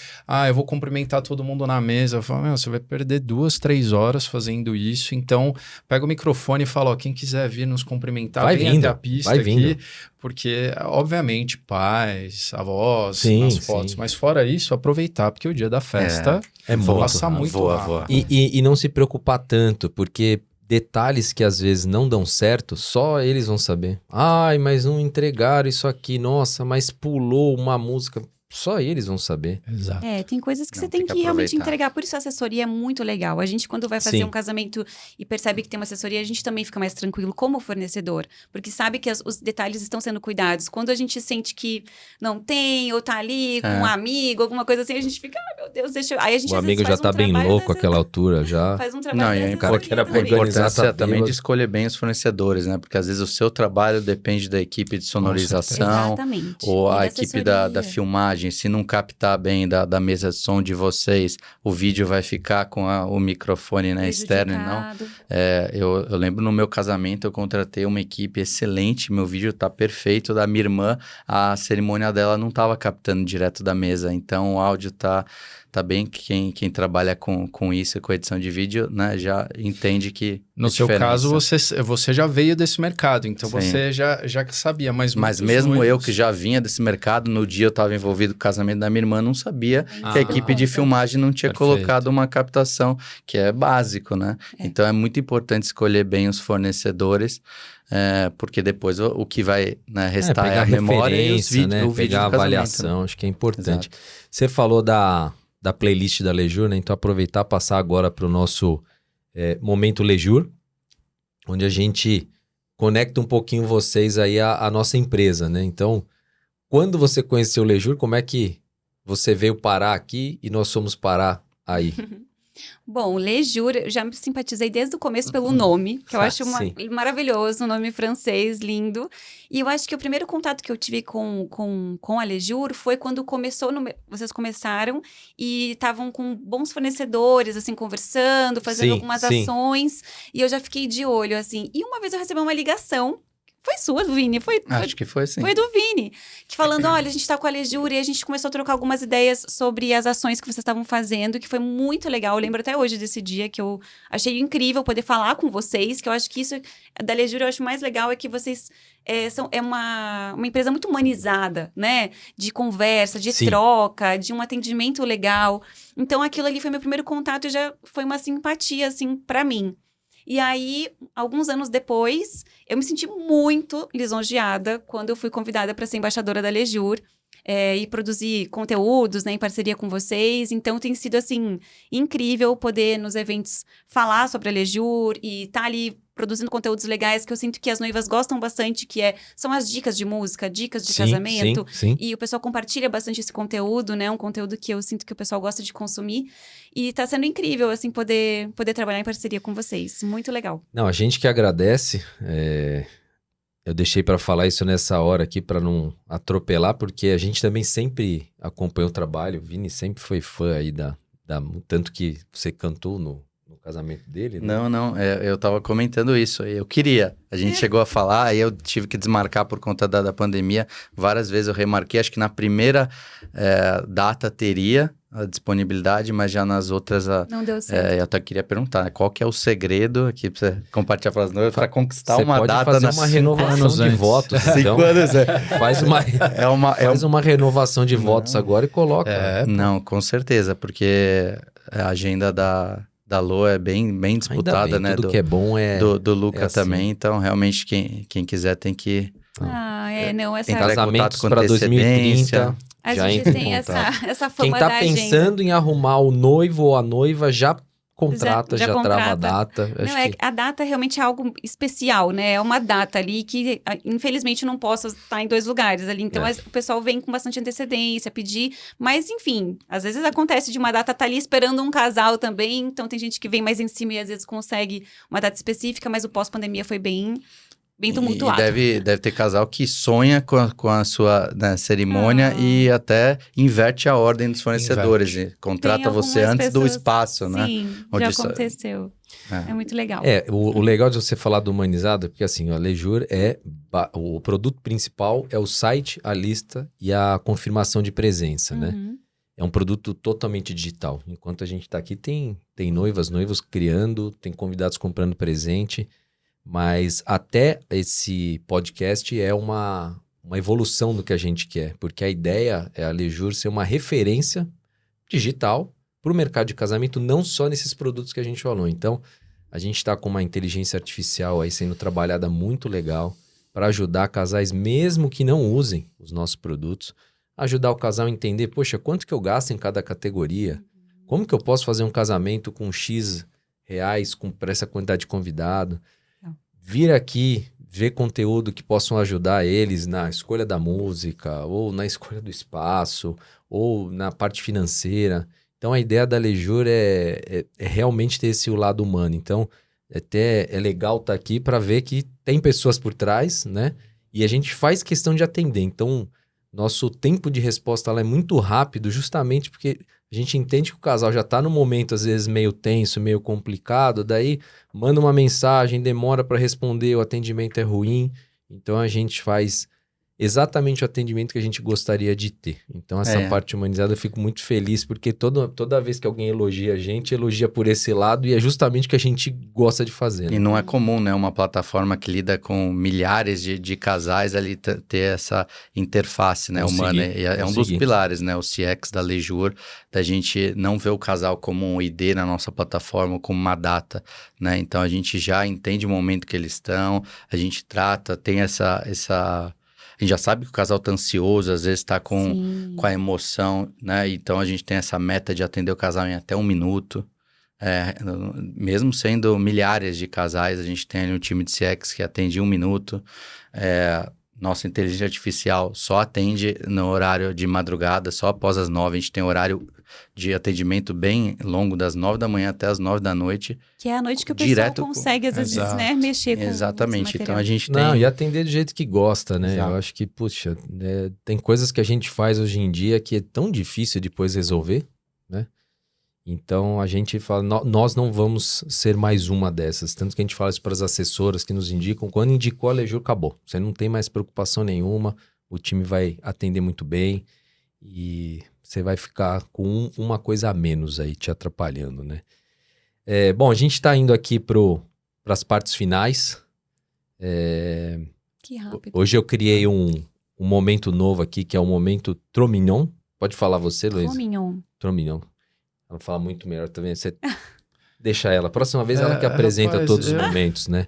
eu vou cumprimentar todo mundo na mesa, eu falo, você vai perder 2, 3 horas fazendo isso, então pega o microfone e fala, ó, quem quiser vir nos cumprimentar, Vai vem vindo, até a pista vai aqui, vindo. porque obviamente pais, avós, Sim, nas fotos, sim. mas fora isso, aproveitar, porque o dia da festa É muito passa rápido. muito Voa, rápido. voa. E não se preocupar tanto, porque detalhes que às vezes não dão certo, só eles vão saber. Ai, mas não entregaram isso aqui, nossa, mas pulou uma música. Só eles vão saber. Exato. Tem coisas que Não, você tem tem que que realmente aproveitar. entregar. Por isso a assessoria é muito legal. A gente, quando vai fazer Sim. um casamento e percebe que tem uma assessoria, a gente também fica mais tranquilo como fornecedor. Porque sabe que os detalhes estão sendo cuidados. Quando a gente sente que não tem, ou tá ali com um amigo, alguma coisa assim, a gente fica, meu Deus, deixa eu... Aí a gente O às vezes amigo já faz tá bem trabalho louco dessa- àquela altura, já. Faz um trabalho Não, e dessa o cara que era assessoria pra também. organizar, importância tá também bêbado. de escolher bem os fornecedores, né? Porque às vezes o seu trabalho depende da equipe de sonorização Exatamente. ou E a da equipe da assessoria. filmagem. Se não captar bem da mesa de som de vocês, o vídeo vai ficar com o microfone, né, externo e não. Prejudicado. Eu lembro no meu casamento, eu contratei uma equipe excelente, meu vídeo tá perfeito, da minha irmã, a cerimônia dela não tava captando direto da mesa, então o áudio tá bem, quem trabalha com isso, com edição de vídeo, né, já entende que No a seu diferença. caso, você já veio desse mercado, então Sim. você já sabia, mas Mas muitos mesmo eu noivos- que já vinha desse mercado, no dia eu estava envolvido com o casamento da minha irmã, não sabia que a Ah, equipe de conta. filmagem não tinha Perfeito. colocado uma captação, que é básico, né? Então é muito importante escolher bem os fornecedores, porque depois o que vai, né, restar é pegar a memória e os referência, vídeos, né? o vídeo Pegar a do casamento, avaliação, né? acho que é importante. Exato. Você falou da playlist da Lejur, né? Então aproveitar e passar agora para o nosso Momento Lejur, onde a gente conecta um pouquinho vocês aí à nossa empresa, né? Então, quando você conheceu o Lejur, como é que você veio parar aqui e nós fomos parar aí? Bom, Lejur, eu já me simpatizei desde o começo pelo nome, que eu acho Sim. maravilhoso, um nome francês, lindo. E eu acho que o primeiro contato que eu tive com a Lejur foi quando vocês começaram e estavam com bons fornecedores, assim, conversando, fazendo Sim, algumas sim. ações. E eu já fiquei de olho, assim. E uma vez eu recebi uma ligação, foi sua, Vini, Acho que foi assim. foi do Vini, que falando, olha, a gente tá com a Lejur e a gente começou a trocar algumas ideias sobre as ações que vocês estavam fazendo, que foi muito legal. Eu lembro até hoje desse dia que eu achei incrível poder falar com vocês, que eu acho que isso da Lejur eu acho mais legal é que vocês são uma empresa muito humanizada, né? De conversa, de Sim. troca, de um atendimento legal. Então aquilo ali foi meu primeiro contato e já foi uma simpatia, assim, pra mim. E aí, alguns anos depois, eu me senti muito lisonjeada quando eu fui convidada para ser embaixadora da Lejur e produzir conteúdos, né, em parceria com vocês. Então, tem sido, assim, incrível poder, nos eventos, falar sobre a Lejur e estar ali produzindo conteúdos legais que eu sinto que as noivas gostam bastante, que são as dicas de música, dicas de casamento. Sim. E o pessoal compartilha bastante esse conteúdo, né? Um conteúdo que eu sinto que o pessoal gosta de consumir. E tá sendo incrível, assim, poder trabalhar em parceria com vocês. Muito legal. Não, a gente que agradece. Eu deixei para falar isso nessa hora aqui para não atropelar, porque a gente também sempre acompanhou o trabalho. O Vini sempre foi fã aí tanto que você cantou no casamento dele, né? Não, eu tava comentando isso, eu queria, a gente chegou a falar, aí eu tive que desmarcar por conta da pandemia, várias vezes eu remarquei, acho que na primeira data teria a disponibilidade, mas já nas outras, Não deu certo. eu até queria perguntar, qual que é o segredo aqui pra você compartilhar para as noivas, para conquistar Você uma pode data fazer nas uma 5 renovação anos de antes. votos. 5 Então, anos, faz uma renovação de votos agora e coloca. Não, com certeza, porque a agenda da Lô é bem disputada, Ainda bem, né? tudo que é bom do Luca assim. também, então realmente quem quiser tem que Não, essa... Tem entrar em casamentos contato com para antecedência. 2030. A já gente entra em tem contato. essa Quem fama tá da agenda. pensando em arrumar o noivo ou a noiva já contrata, já trava a contrata. data. Acho Não, que... a data realmente é algo especial, né? É uma data ali que, infelizmente, não posso estar em 2 lugares ali. Então, o pessoal vem com bastante antecedência, pedir. Mas, enfim, às vezes acontece de uma data estar ali esperando um casal também. Então, tem gente que vem mais em cima e às vezes consegue uma data específica, mas o pós-pandemia foi bem tumultuado. E deve ter casal que sonha com a sua, né, cerimônia e até inverte a ordem dos fornecedores. E contrata você antes do espaço, né? Sim, Onde já aconteceu. É muito legal. O legal de você falar do humanizado é porque assim, a Lejur o produto principal é o site, a lista e a confirmação de presença, né? É um produto totalmente digital. Enquanto a gente está aqui, tem noivos criando, tem convidados comprando presente. Mas até esse podcast é uma evolução do que a gente quer, porque a ideia é a Lejur ser uma referência digital para o mercado de casamento, não só nesses produtos que a gente falou. Então, a gente está com uma inteligência artificial aí sendo trabalhada muito legal para ajudar casais, mesmo que não usem os nossos produtos, ajudar o casal a entender, poxa, quanto que eu gasto em cada categoria? Como que eu posso fazer um casamento com X reais para essa quantidade de convidado? Vir aqui, ver conteúdo que possam ajudar eles na escolha da música, ou na escolha do espaço, ou na parte financeira. Então, a ideia da Lejur é realmente ter esse lado humano. Então, até é legal estar aqui para ver que tem pessoas por trás, né? E a gente faz questão de atender. Então, nosso tempo de resposta lá é muito rápido, justamente porque a gente entende que o casal já está no momento, às vezes, meio tenso, meio complicado, daí manda uma mensagem, demora para responder, o atendimento é ruim. Então, a gente faz exatamente o atendimento que a gente gostaria de ter. Então, essa parte humanizada eu fico muito feliz, porque toda vez que alguém elogia a gente, elogia por esse lado, e é justamente o que a gente gosta de fazer. Né? E não é comum, né? Uma plataforma que lida com milhares de casais ali ter essa interface, né, humana. E é um dos pilares, né? O CX da Lejur, da gente não ver o casal como um ID na nossa plataforma, como uma data, né? Então, a gente já entende o momento que eles estão, a gente trata, tem essa a gente já sabe que o casal tá ansioso, às vezes tá com a emoção, né? Então, a gente tem essa meta de atender o casal em até 1 minuto. Mesmo sendo milhares de casais, a gente tem ali um time de CX que atende 1 minuto. Nossa inteligência artificial só atende no horário de madrugada, só após as 9. A gente tem horário de atendimento bem longo, das 9 da manhã até as 9 da noite. Que é a noite que o pessoal consegue, às vezes, né, mexer com Exatamente. Então, a gente tem... Não, e atender do jeito que gosta, né? Exato. Eu acho que, puxa, tem coisas que a gente faz hoje em dia que é tão difícil depois resolver, né? Então, a gente fala, nós não vamos ser mais uma dessas. Tanto que a gente fala isso para as assessoras que nos indicam. Quando indicou a Lejur, acabou. Você não tem mais preocupação nenhuma. O time vai atender muito bem. E você vai ficar com uma coisa a menos aí te atrapalhando, né? Bom, a gente está indo aqui para as partes finais. Que rápido. Hoje eu criei um momento novo aqui, que é o momento Tromignon. Pode falar você, Luiz? Tromignon. Ela fala muito melhor também. Você deixa ela. Próxima vez ela que apresenta todos os momentos, né?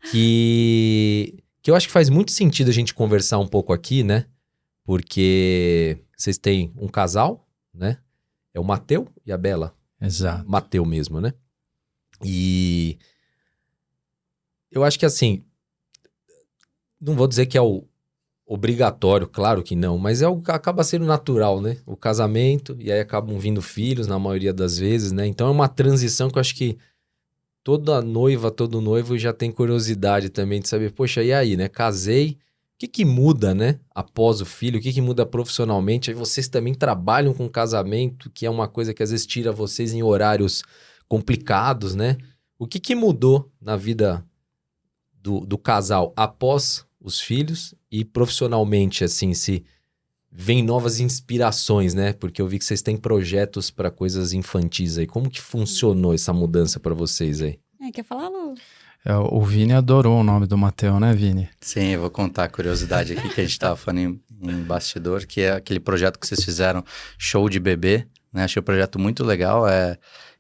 Que eu acho que faz muito sentido a gente conversar um pouco aqui, né? Porque vocês têm um casal, né? É o Mateu e a Bela. Exato. Mateu mesmo, né? E eu acho que assim, não vou dizer que é o obrigatório, claro que não, mas acaba sendo natural, né? O casamento, e aí acabam vindo filhos na maioria das vezes, né? Então é uma transição que eu acho que toda noiva, todo noivo já tem curiosidade também de saber, poxa, e aí, né? Casei, o que muda, né? Após o filho, o que muda profissionalmente? Aí vocês também trabalham com casamento, que é uma coisa que às vezes tira vocês em horários complicados, né? O que mudou na vida do casal após os filhos e profissionalmente, assim, se vem novas inspirações, né? Porque eu vi que vocês têm projetos para coisas infantis aí. Como que funcionou essa mudança para vocês aí? Quer falar, Lu? O Vini adorou o nome do Mateu, né, Vini? Sim, eu vou contar a curiosidade aqui que a gente estava falando em bastidor, que é aquele projeto que vocês fizeram, Show de Bebê, né? Achei o projeto muito legal,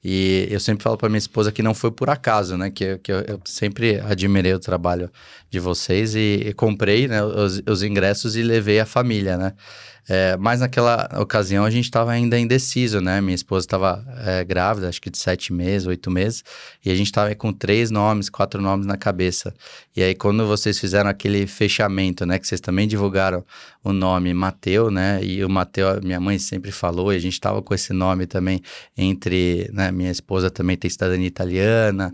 E eu sempre falo para minha esposa que não foi por acaso, né? Que eu sempre admirei o trabalho de vocês e comprei, né, os ingressos e levei a família, né? Mas naquela ocasião a gente estava ainda indeciso, né? Minha esposa estava grávida, acho que de 7 meses, 8 meses, e a gente estava com 3 nomes, 4 nomes na cabeça. E aí quando vocês fizeram aquele fechamento, né? Que vocês também divulgaram o nome Mateu, né? E o Mateu, minha mãe sempre falou, e a gente estava com esse nome também entre, né? Minha esposa também tem cidadania italiana,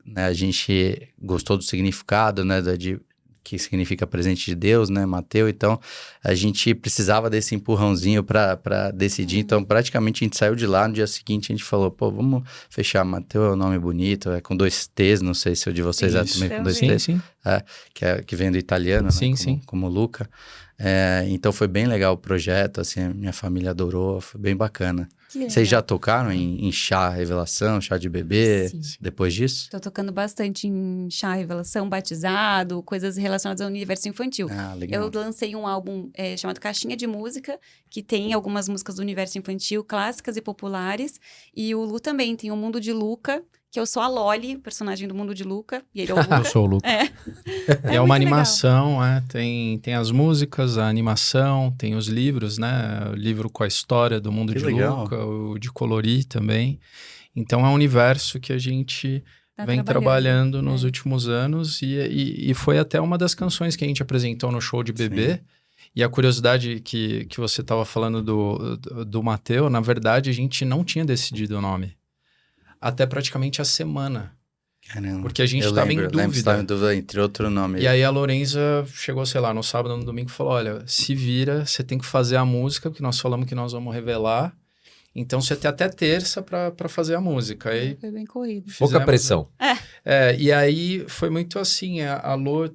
né, a gente gostou do significado, né? Que significa presente de Deus, né, Mateu? Então, a gente precisava desse empurrãozinho para decidir. Então, praticamente, a gente saiu de lá. No dia seguinte, a gente falou, pô, vamos fechar. Mateu é um nome bonito, é com 2 T's. Não sei se o de vocês é também com 2 T's. Sim. Que vem do italiano, sim, né? sim. Como Luca. Então, foi bem legal o projeto, assim, minha família adorou, foi bem bacana. Vocês já tocaram em chá revelação, chá de bebê, depois disso? Tô tocando bastante em chá revelação, batizado, coisas relacionadas ao universo infantil. Legal. Eu lancei um álbum chamado Caixinha de Música, que tem algumas músicas do universo infantil, clássicas e populares. E o Lu também tem o Mundo de Luca, que eu sou a Loli, personagem do Mundo de Luca, e ele é o Luca. Eu sou o Luca. É uma animação, tem as músicas, a animação, tem os livros, né? O livro com a história do Mundo Que de legal. Luca, o de colorir também. Então é um universo que a gente vem trabalhando nos últimos anos e foi até uma das canções que a gente apresentou no show de bebê. Sim. E a curiosidade que você estava falando do Mateu, na verdade a gente não tinha decidido o nome. Até praticamente a semana. Caramba. Porque a gente estava em dúvida. Estava em dúvida entre outro nome. E aí a Lorenza chegou, sei lá, no sábado, no domingo e falou, olha, se vira, você tem que fazer a música, porque nós falamos que nós vamos revelar. Então você tem até terça para fazer a música. Aí foi bem corrido. Pouca pressão. E aí foi muito assim, a Lô,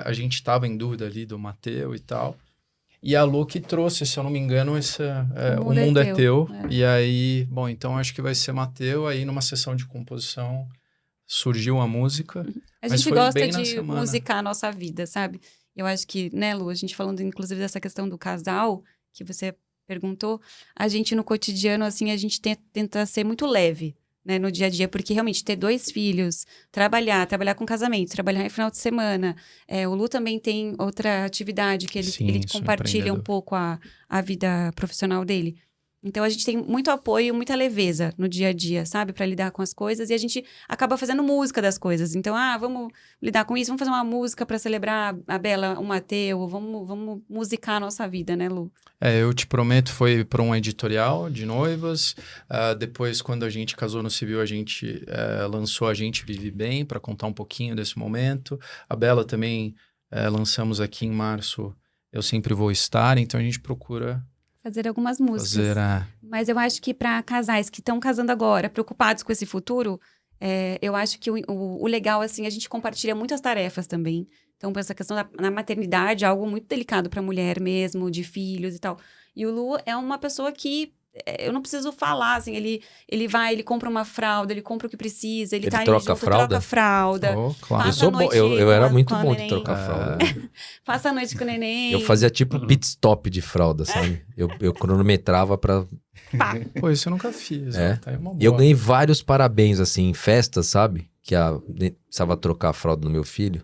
a gente estava em dúvida ali do Mateu e tal. E a Lu que trouxe, se eu não me engano, O Mundo é Teu. E aí, bom, então acho que vai ser Mateu. Aí numa sessão de composição surgiu a música. A gente gosta de musicar a nossa vida, sabe? Eu acho que, né, Lu, a gente falando inclusive dessa questão do casal, que você perguntou, a gente no cotidiano, assim, a gente tenta ser muito leve, né, no dia a dia, porque realmente ter 2 filhos, trabalhar com casamento, trabalhar em final de semana, o Lu também tem outra atividade que ele compartilha um pouco a vida profissional dele. Então a gente tem muito apoio, muita leveza no dia a dia, sabe? Para lidar com as coisas e a gente acaba fazendo música das coisas. Então, vamos lidar com isso, vamos fazer uma música para celebrar a Bela, o Mateu, vamos musicar a nossa vida, né, Lu? Eu te prometo, foi para um editorial de noivas. Depois, quando a gente casou no civil, a gente lançou A Gente Vive Bem para contar um pouquinho desse momento. A Bela também lançamos aqui em março, Eu Sempre Vou Estar. Então a gente procura fazer algumas músicas. Mas eu acho que para casais que estão casando agora, preocupados com esse futuro, eu acho que o legal, assim, a gente compartilha muitas tarefas também. Então, essa questão da maternidade é algo muito delicado para a mulher mesmo, de filhos e tal. E o Lu é uma pessoa que eu não preciso falar, assim, ele vai, ele compra uma fralda, ele compra o que precisa, ele tá troca junto, troca a fralda. Oh, claro. Eu sou bom, eu era muito bom de trocar fralda. Passa a noite com o neném. Eu fazia tipo pit stop de fralda, sabe? Eu cronometrava pra... Pô, isso eu nunca fiz. Tá aí uma boa. E eu ganhei vários parabéns, assim, em festas, sabe? Que precisava trocar a fralda do meu filho,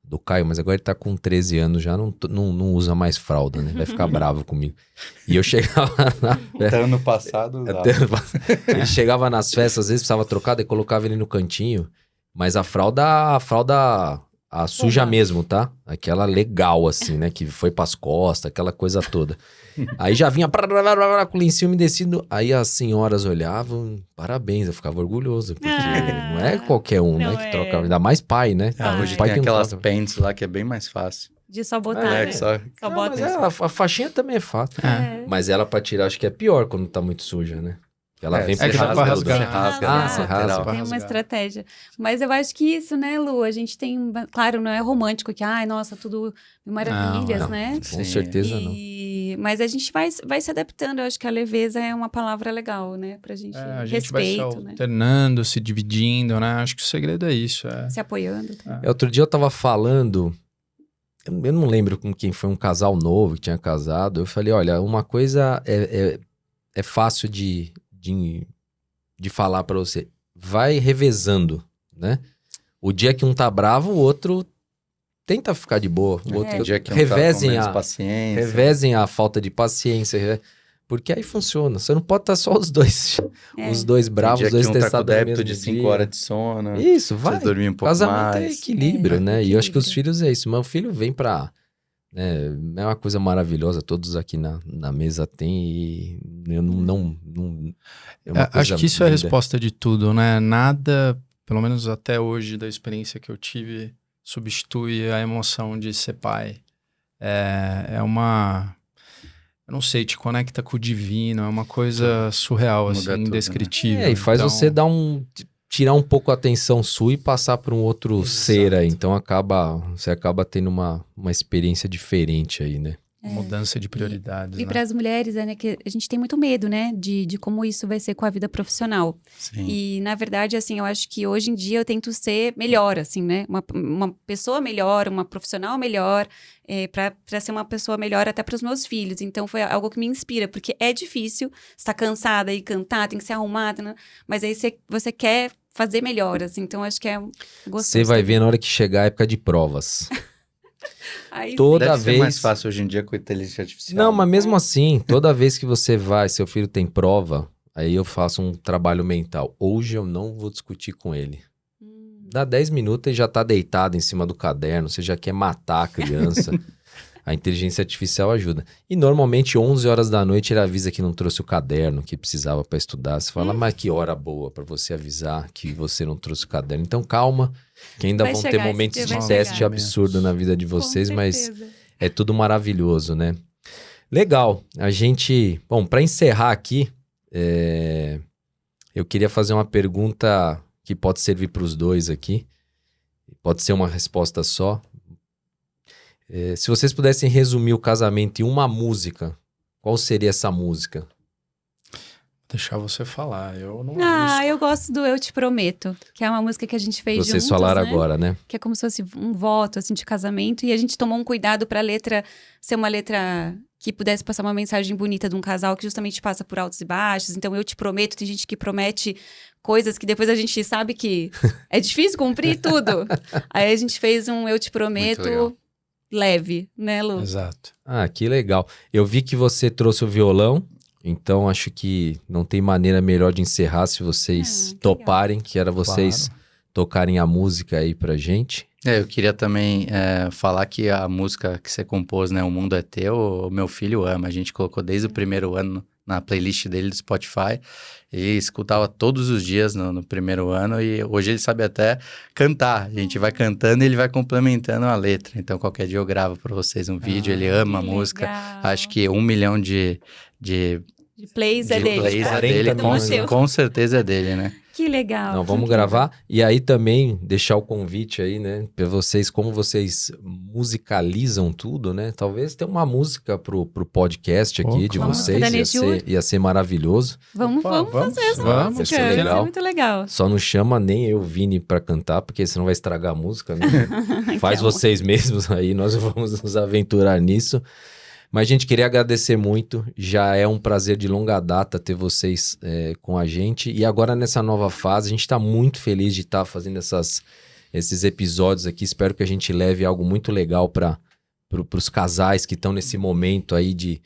do Caio, mas agora ele tá com 13 anos já, não usa mais fralda, né? Vai ficar bravo comigo. E eu chegava Até ano passado... Ele chegava nas festas, às vezes precisava trocar, daí colocava ele no cantinho, mas a fralda suja mesmo, tá? Aquela legal, assim, né? Que foi pras costas, aquela coisa toda. Aí já vinha com o lencinho umedecido. Aí as senhoras olhavam, parabéns, eu ficava orgulhoso. Porque não é qualquer um, né? Que troca, ainda mais pai, né? Hoje pai tem aquelas pants lá que é bem mais fácil. De só botar, né? Só bota mas a faixinha também é fácil. Mas ela pra tirar, acho que é pior quando tá muito suja, né? Ela vem que dá pra rasgar. Você rasga. Tem uma estratégia. Mas eu acho que isso, né, Lu? A gente tem... Claro, não é romântico que, nossa, tudo maravilhas, não, né? Com certeza não. Mas a gente vai se adaptando. Eu acho que a leveza é uma palavra legal, né? Pra gente a gente respeito, vai se né? alternando, se dividindo, né? Acho que o segredo é isso. Se apoiando. Tá? Outro dia eu tava falando... Eu não lembro com quem foi, um casal novo que tinha casado. Eu falei, olha, uma coisa é fácil de de falar pra você, vai revezando, né? O dia que um tá bravo, o outro tenta ficar de boa. O outro Tem dia que um tá com revezem menos a paciência. revezem a falta de paciência, porque aí funciona. Você não pode estar só os dois, os dois Tem bravos, dia os dois que um tá com testados no débito mesmo de 5 dia. horas de sono. Isso, vai. Precisa dormir um pouco Casamento é mais. equilíbrio, né? E eu acho que os equilíbrio. filhos é isso. Mas o filho vem pra... né, é uma coisa maravilhosa. Todos aqui na mesa têm e eu não é uma coisa Acho que isso é a linda. resposta de tudo, né? Nada, pelo menos até hoje, da experiência que eu tive, substitui a emoção de ser pai. É uma... Eu não sei, te conecta com o divino, é uma coisa surreal, Muda assim, tudo, né? indescritível. E faz Então, você tirar um pouco a atenção sua e passar para um outro Exato. ser aí. Então você acaba tendo uma experiência diferente aí, né? mudança de prioridades, E né? para as mulheres, né, que a gente tem muito medo, né, de como isso vai ser com a vida profissional. Sim. E, na verdade, assim, eu acho que hoje em dia eu tento ser melhor, assim, né? Uma pessoa melhor, uma profissional melhor, para ser uma pessoa melhor até para os meus filhos. Então, foi algo que me inspira, porque é difícil estar cansada e cantar, tem que ser arrumada, né? Mas aí você quer fazer melhor, assim. Então, acho que é gostoso. Você vai também. ver na hora que chegar a época de provas. Aí, Toda Deve ser vez... mais fácil hoje em dia com inteligência artificial. Não, mas né? mesmo assim, toda vez que você vai, seu filho tem prova, aí eu faço um trabalho mental. Hoje eu não vou discutir com ele. Dá 10 minutos e já tá deitado em cima do caderno, você já quer matar a criança. A inteligência artificial ajuda. E normalmente 11 horas da noite ele avisa que não trouxe o caderno que precisava para estudar. Você fala, mas que hora boa para você avisar que você não trouxe o caderno. Então calma, que ainda Vai vão chegar, ter esse momentos dia de vai teste chegar. absurdo na vida de vocês, Com mas certeza. é tudo maravilhoso, né? Legal. A gente... Bom, para encerrar aqui, eu queria fazer uma pergunta que pode servir para os dois aqui. Pode ser uma resposta só. Se vocês pudessem resumir o casamento em uma música, qual seria essa música? Deixar você falar, eu não Eu gosto do Eu Te Prometo, que é uma música que a gente fez Vocês juntos, falaram né? agora, né? Que é como se fosse um voto, assim, de casamento. E a gente tomou um cuidado pra letra ser uma letra que pudesse passar uma mensagem bonita de um casal que justamente passa por altos e baixos. Então, eu te prometo, tem gente que promete coisas que depois a gente sabe que é difícil cumprir tudo. Aí a gente fez um Eu Te Muito legal. Prometo leve, né, Lu? Exato. Ah, que legal. Eu vi que você trouxe o violão, então acho que não tem maneira melhor de encerrar se vocês que toparem, que era vocês tocarem a música aí pra gente. Eu queria também falar que a música que você compôs, né, O Mundo é Teu, o meu filho ama. A gente colocou desde o primeiro ano na playlist dele do Spotify. Ele escutava todos os dias no primeiro ano e hoje ele sabe até cantar. A gente vai cantando e ele vai complementando a letra. Então, qualquer dia eu gravo para vocês um vídeo. Ele ama a Que música. legal. Acho que 1 milhão de De plays é dele. plays é 40 dele. milhões, né? Com certeza é dele, né? Que legal. Não, vamos que gravar. E aí também deixar o convite aí, né? Pra vocês, como vocês musicalizam tudo, né? Talvez tenha uma música pro podcast aqui Pô, de claro. vocês. Música da Ia ser maravilhoso. Vamos fazer essa vamos, música. ia ser Vai ser legal. muito legal. Só não chama nem eu, Vini, pra cantar, porque senão vai estragar a música, né? Faz Então. vocês mesmos aí, nós vamos nos aventurar nisso. Mas, gente, queria agradecer muito. Já é um prazer de longa data ter vocês com a gente. E agora, nessa nova fase, a gente está muito feliz de estar fazendo esses episódios aqui. Espero que a gente leve algo muito legal para os casais que estão nesse momento aí de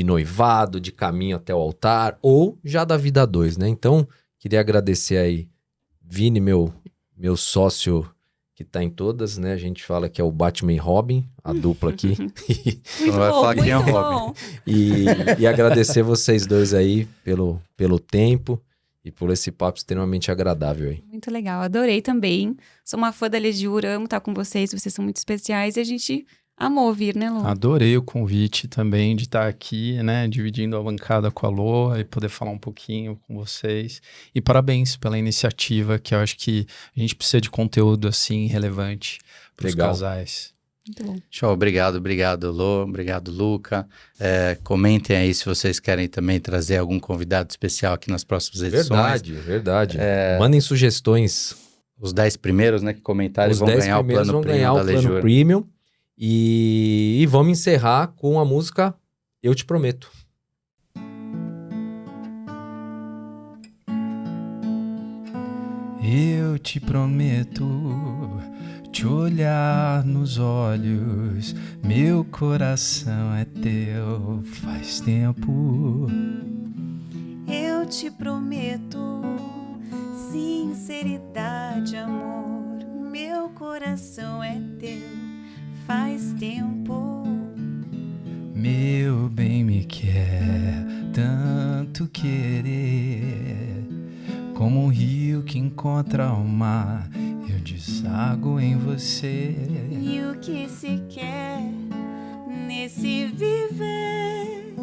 noivado, de caminho até o altar, ou já da vida a dois, né? Então, queria agradecer aí, Vini, meu sócio que tá em todas, né? A gente fala que é o Batman e Robin, a dupla aqui. Não vai falar quem é o muito Robin. bom. E agradecer vocês dois aí pelo tempo e por esse papo extremamente agradável aí. Muito legal, adorei também. Sou uma fã da Legiur, amo estar com vocês são muito especiais e a gente amou vir, né, Lu? Adorei o convite também de estar aqui, né, dividindo a bancada com a Lô e poder falar um pouquinho com vocês. E parabéns pela iniciativa, que eu acho que a gente precisa de conteúdo assim relevante para os Legal. casais. Muito bom. Show, obrigado, Lô, obrigado, Luca. Comentem aí se vocês querem também trazer algum convidado especial aqui nas próximas edições. Verdade. Mandem sugestões. Os 10 primeiros, né, que comentarem Os vão 10 ganhar o primeiros plano vão premium ganhar da o plano Legiur. premium. E vamos encerrar com a música Eu Te Prometo. Eu te prometo te olhar nos olhos, meu coração é teu faz tempo. Eu te prometo sinceridade, amor, meu coração é teu faz tempo. Meu bem me quer tanto querer, como um rio que encontra o mar, eu desago em você. E o que se quer nesse viver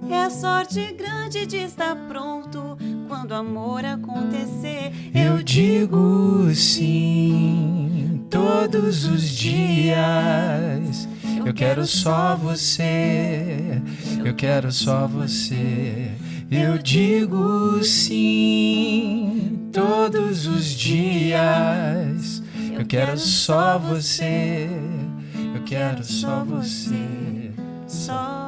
é a sorte grande de estar pronto quando o amor acontecer. Eu digo sim todos os dias. Eu quero só você, eu quero só você. Eu digo sim todos os dias. Eu quero só você, eu quero só você. Só